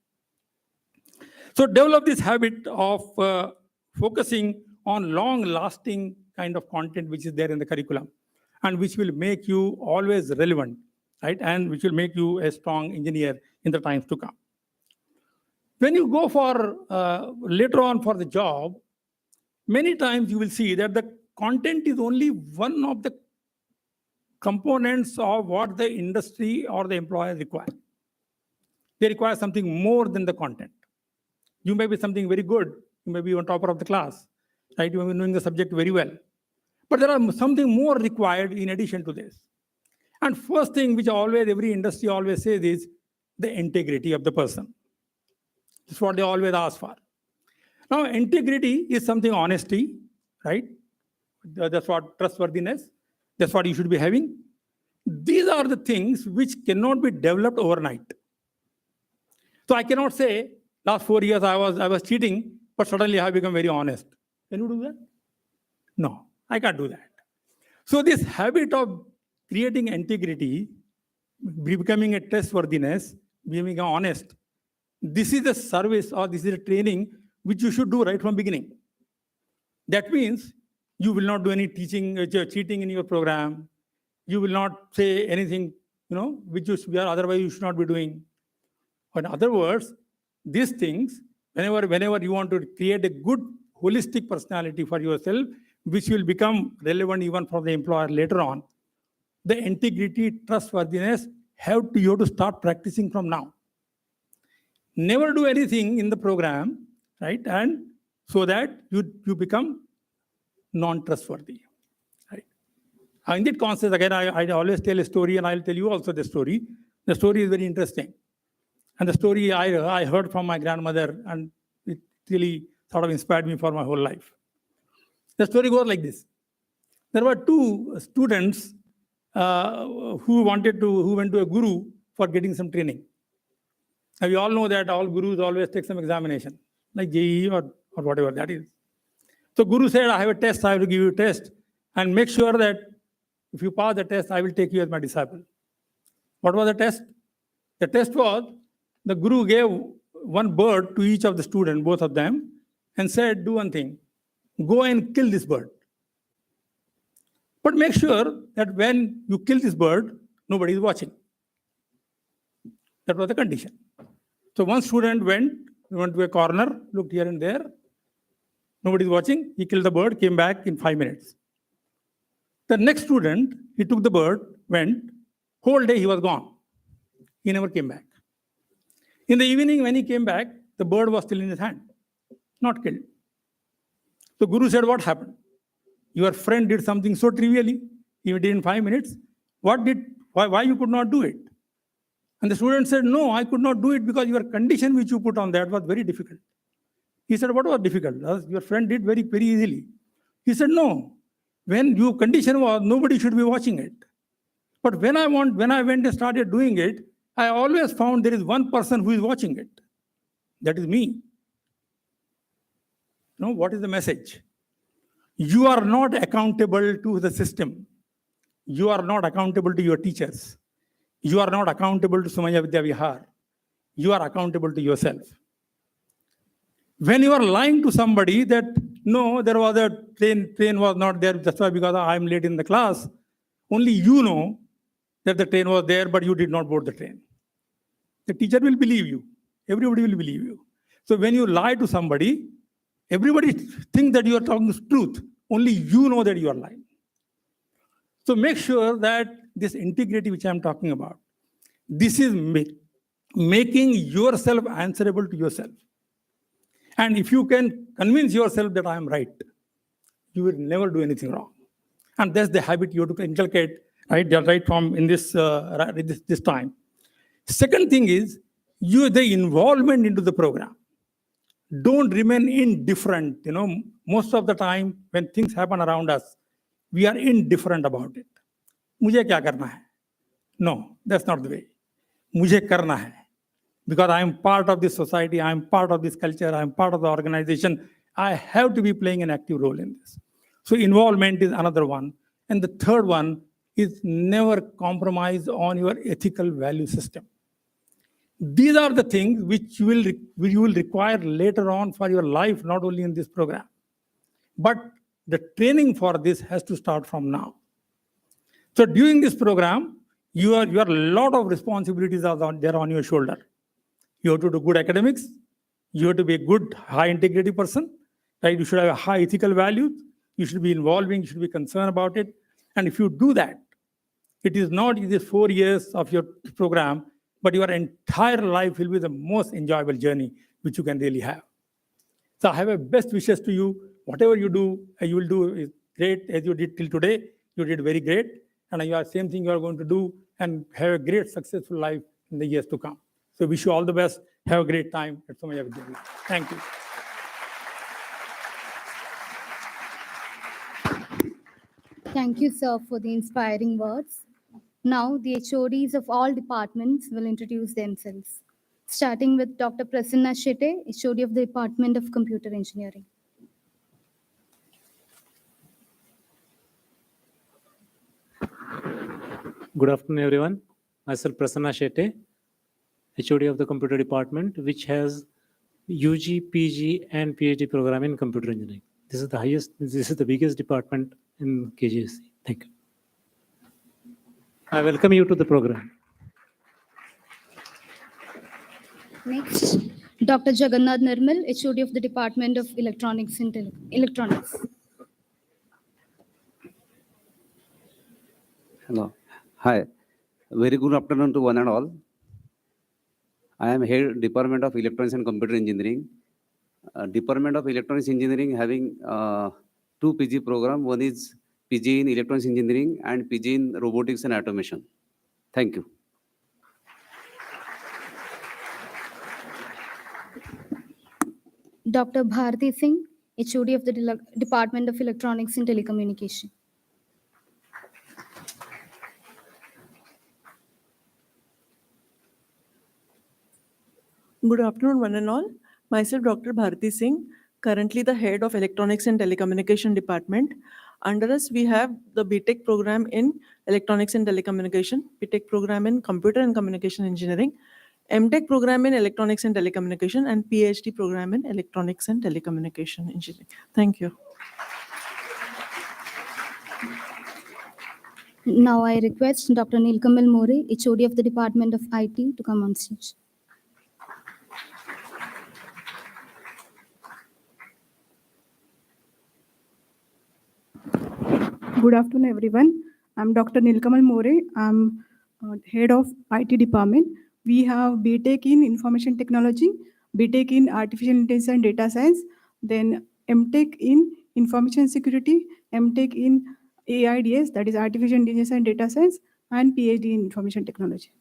So develop this habit of focusing on long-lasting kind of content which is there in the curriculum, and which will make you always relevant, right? And which will make you a strong engineer in the times to come. When you go for later on for the job, many times you will see that the content is only one of the components of what the industry or the employer require. They require something more than the content. You may be something very good. You may be on topper of the class, right? You may be knowing the subject very well. But there are something more required in addition to this. And first thing which always every industry always says is the integrity of the person. That's what they always ask for. Now, integrity is something honesty, right? That's what trustworthiness. That's what you should be having. These are the things which cannot be developed overnight. So I cannot say last 4 years I was cheating, but suddenly I have become very honest. Can you do that? No, I can't do that. So this habit of creating integrity, becoming a trustworthiness, becoming honest, this is a service or this is a training which you should do right from beginning. That means you will not do any teaching, cheating in your program. You will not say anything, which otherwise you should not be doing. In other words, these things, whenever you want to create a good holistic personality for yourself, which will become relevant even for the employer later on, the integrity, trustworthiness you have to start practicing from now. Never do anything in the program, right? And so that you become non-trustworthy, right? In that context, again, I always tell a story, and I'll tell you also the story. The story is very interesting. And the story I heard from my grandmother, and it really sort of inspired me for my whole life. The story goes like this. There were two students who went to a guru for getting some training. Now, we all know that all gurus always take some examination, like JEE or whatever that is. So Guru said, I have a test, I will give you a test, and make sure that if you pass the test, I will take you as my disciple. What was the test? The test was, the Guru gave one bird to each of the students, both of them, and said, do one thing, go and kill this bird. But make sure that when you kill this bird, nobody is watching. That was the condition. So one student went to a corner, looked here and there. Nobody is watching. He killed the bird, came back in 5 minutes. The next student, he took the bird, went. Whole day he was gone. He never came back. In the evening, when he came back, the bird was still in his hand, not killed. So Guru said, what happened? Your friend did something so trivially, he did in 5 minutes. Why you could not do it? And the student said, no, I could not do it because your condition which you put on that was very difficult. He said, what was difficult? Your friend did very, very easily. He said, no, when your condition was nobody should be watching it. But when I went and started doing it, I always found there is one person who is watching it. That is me. No, what is the message? You are not accountable to the system. You are not accountable to your teachers. You are not accountable to Sumaya Vidya Vihar. You are accountable to yourself. When you are lying to somebody that, no, there was a train was not there, that's why because I am late in the class, only you know that the train was there, but you did not board the train. The teacher will believe you. Everybody will believe you. So when you lie to somebody, everybody thinks that you are talking the truth. Only you know that you are lying. So make sure that this integrity which I am talking about, this is making yourself answerable to yourself. And if you can convince yourself that I am right, you will never do anything wrong. And that's the habit you have to inculcate right from in this time. Second thing is the involvement into the program. Don't remain indifferent. Most of the time when things happen around us, we are indifferent about it. मुझे क्या करना है? No, that's not the way. मुझे करना है. Because I am part of this society, I am part of this culture, I am part of the organization. I have to be playing an active role in this. So involvement is another one. And the third one is never compromise on your ethical value system. These are the things which you will require later on for your life, not only in this program. But the training for this has to start from now. So during this program, your lot of responsibilities are there on your shoulder. You have to do good academics. You have to be a good, high integrity person. Right? You should have a high ethical values. You should be involving. You should be concerned about it. And if you do that, it is not these 4 years of your program, but your entire life will be the most enjoyable journey which you can really have. So I have a best wishes to you. Whatever you do, you will do is great as you did till today. You did very great. And you are same thing you are going to do and have a great successful life in the years to come. So wish you all the best. Have a great time at Somaya Vidya. Thank you. Thank you, sir, for the inspiring words. Now, the HODs of all departments will introduce themselves, starting with Dr. Prasanna Shete, HOD of the Department of Computer Engineering. Good afternoon, everyone. Myself, Prasanna Shete, HOD of the Computer Department, which has UG, PG, and PhD program in computer engineering. This is the biggest department in KJSCE. Thank you. I welcome you to the program. Next, Dr. Jagannath Nirmal, HOD of the Department of Electronics and Electronics. Hello. Hi. Very good afternoon to one and all. I am head Department of Electronics and Computer Engineering. Department of Electronics Engineering having two PG program. One is PG in Electronics Engineering and PG in Robotics and Automation. Thank you. Dr. Bharti Singh, HOD of the Department of Electronics and Telecommunication. Good afternoon, one and all. Myself, Dr. Bharti Singh, currently the head of Electronics and Telecommunication Department. Under us, we have the B.Tech program in Electronics and Telecommunication, B.Tech program in Computer and Communication Engineering, M.Tech program in Electronics and Telecommunication, and PhD program in Electronics and Telecommunication Engineering. Thank you. Now I request Dr. Nilkamal More, HOD of the Department of IT, to come on stage. Good afternoon, everyone. I'm Dr. Nilkamal More. I'm head of IT department. We have B.Tech in Information Technology, B.Tech in Artificial Intelligence and Data Science, then M.Tech in Information Security, M.Tech in AIDS, that is Artificial Intelligence and Data Science, and PhD in Information Technology.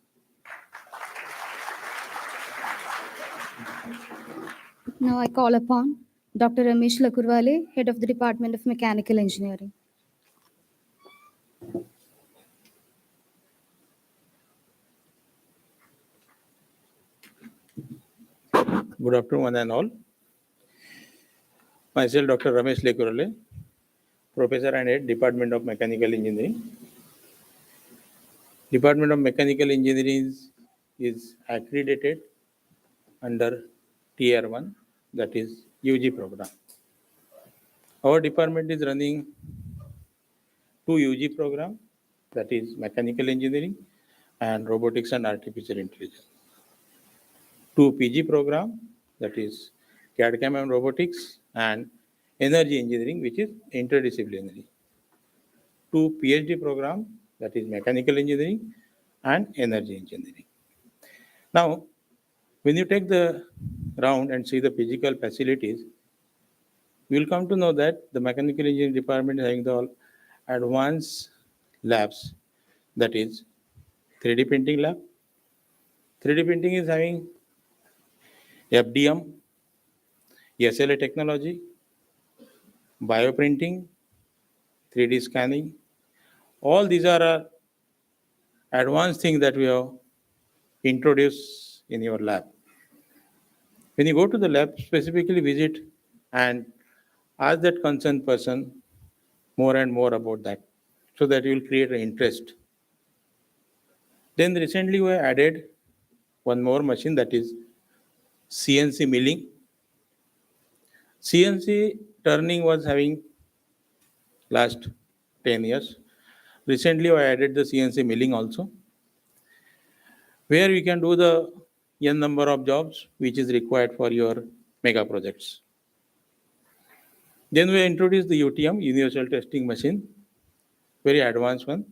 Now I call upon Dr. Ramesh Lakurwale, Head of the Department of Mechanical Engineering. Good afternoon, one and all. Myself, Dr. Ramesh Lakurwale, Professor and Head, Department of Mechanical Engineering. Department of Mechanical Engineering is accredited under Tier 1, that is UG program. Our department is running two UG program, that is Mechanical Engineering and Robotics and Artificial Intelligence. Two PG program, that is CAD/CAM and Robotics, and Energy Engineering, which is interdisciplinary. Two PhD program, that is Mechanical Engineering and Energy Engineering. Now, when you take the round and see the physical facilities, you will come to know that the Mechanical Engineering Department is having the advanced labs, that is 3D printing lab. 3D printing is having FDM, SLA technology, bioprinting, 3D scanning. All these are advanced things that we have introduced in your lab. When you go to the lab, specifically visit and ask that concerned person more and more about that, so that you will create an interest. Then recently we added one more machine, that is CNC milling. CNC turning was having last 10 years. Recently I added the CNC milling also, where we can do the n number of jobs which is required for your mega projects. Then we introduced the UTM, Universal Testing Machine, very advanced one.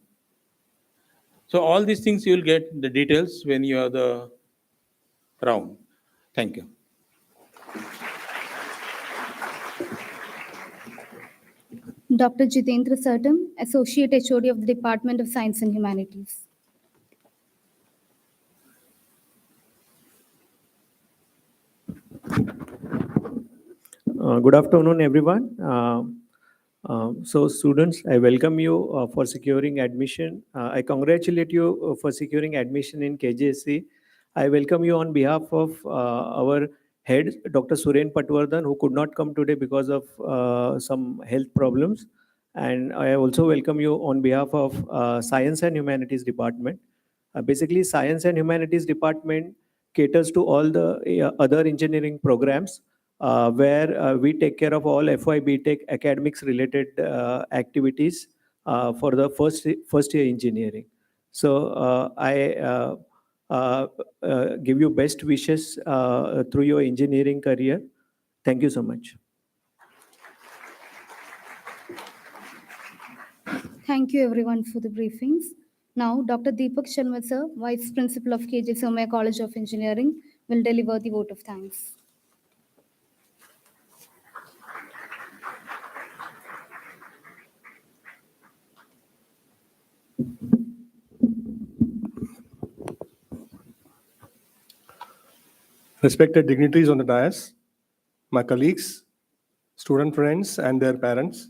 So all these things you will get the details when you have the round. Thank you. Dr. Jitendra Sartam, Associate HOD of the Department of Science and Humanities. Good afternoon, everyone. So students, I welcome you for securing admission. I congratulate you for securing admission in KJSCE. I welcome you on behalf of our head, Dr. Suren Patwardhan, who could not come today because of some health problems. And I also welcome you on behalf of Science and Humanities Department. Basically, Science and Humanities Department caters to all the other engineering programs where we take care of all FY B.Tech academics related activities for the first year engineering. So I give you best wishes through your engineering career. Thank you so much. Thank you everyone for the briefings. Now, Dr. Deepak Sharma, sir, Vice Principal of KJSCE College of Engineering, will deliver the vote of thanks. Respected dignitaries on the dais, my colleagues, student friends, and their parents,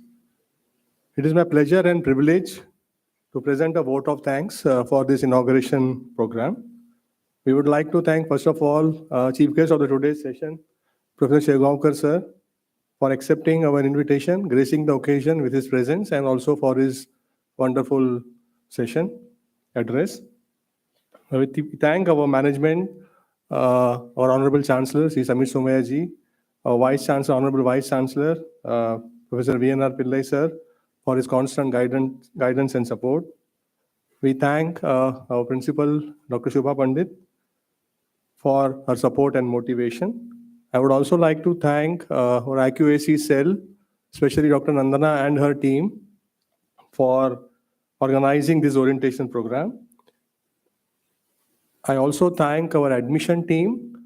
it is my pleasure and privilege to present a vote of thanks for this inauguration program. We would like to thank, first of all, Chief Guest of the today's session, Professor Shegavkar sir, for accepting our invitation, gracing the occasion with his presence, and also for his wonderful session address. We thank our management, our Honorable Chancellor, Sri Samir Somaya ji, our Vice Chancellor, Honorable Vice Chancellor, Professor V.N.R. Pillai sir, for his constant guidance and support. We thank our Principal, Dr. Shubha Pandit, for her support and motivation. I would also like to thank our IQAC cell, especially Dr. Nandana and her team, for organizing this orientation program. I also thank our admission team,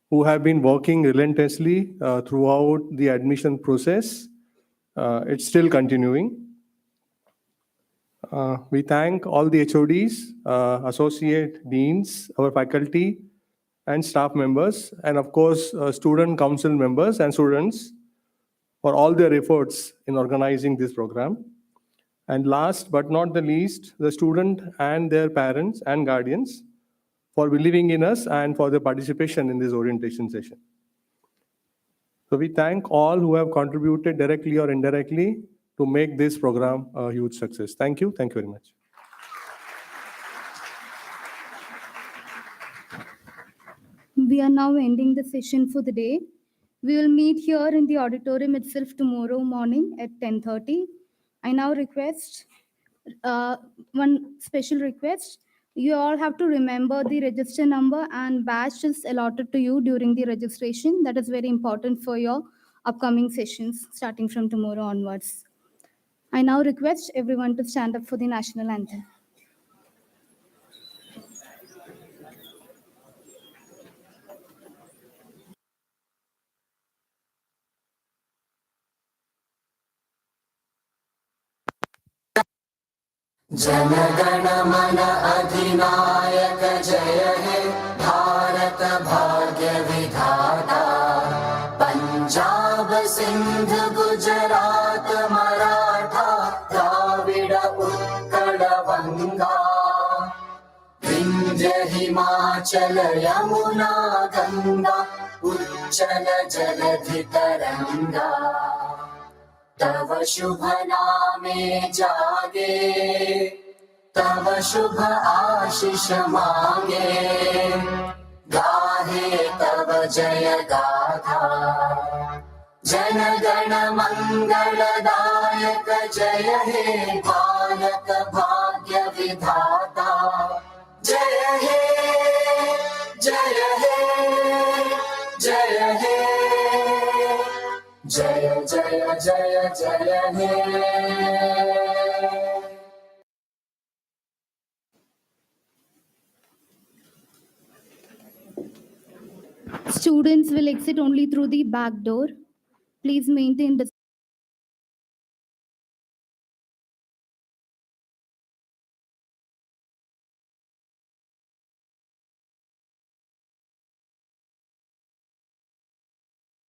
who have been working relentlessly throughout the admission process. It's still continuing. We thank all the HODs, associate deans, our faculty, and staff members, and of course, student council members and students for all their efforts in organizing this program. And last but not the least, the student and their parents and guardians for believing in us and for their participation in this orientation session. So we thank all who have contributed directly or indirectly to make this program a huge success. Thank you. Thank you very much. We are now ending the session for the day. We will meet here in the auditorium itself tomorrow morning at 10:30. I now request one special request. You all have to remember the register number and badge is allotted to you during the registration. That is very important for your upcoming sessions starting from tomorrow onwards. I now request everyone to stand up for the national anthem. जनगण मन अधिनायक जय हे भारत भाग्य विधाता पंजाब सिंध गुजरात मराठा द्राविड उत्कल बंगा विंध्य हिमाचल यमुना गंगा उच्चल जलधि तरंगा तव शुभ नामे जागे तव शुभ आशीष मांगे गाहे तव जय गाथा जन गण मंगलदायक जय हे भारत भाग्य विधाता जय हे जय हे जय हे जय जय जय जय हे Students will exit only through the back door. Please maintain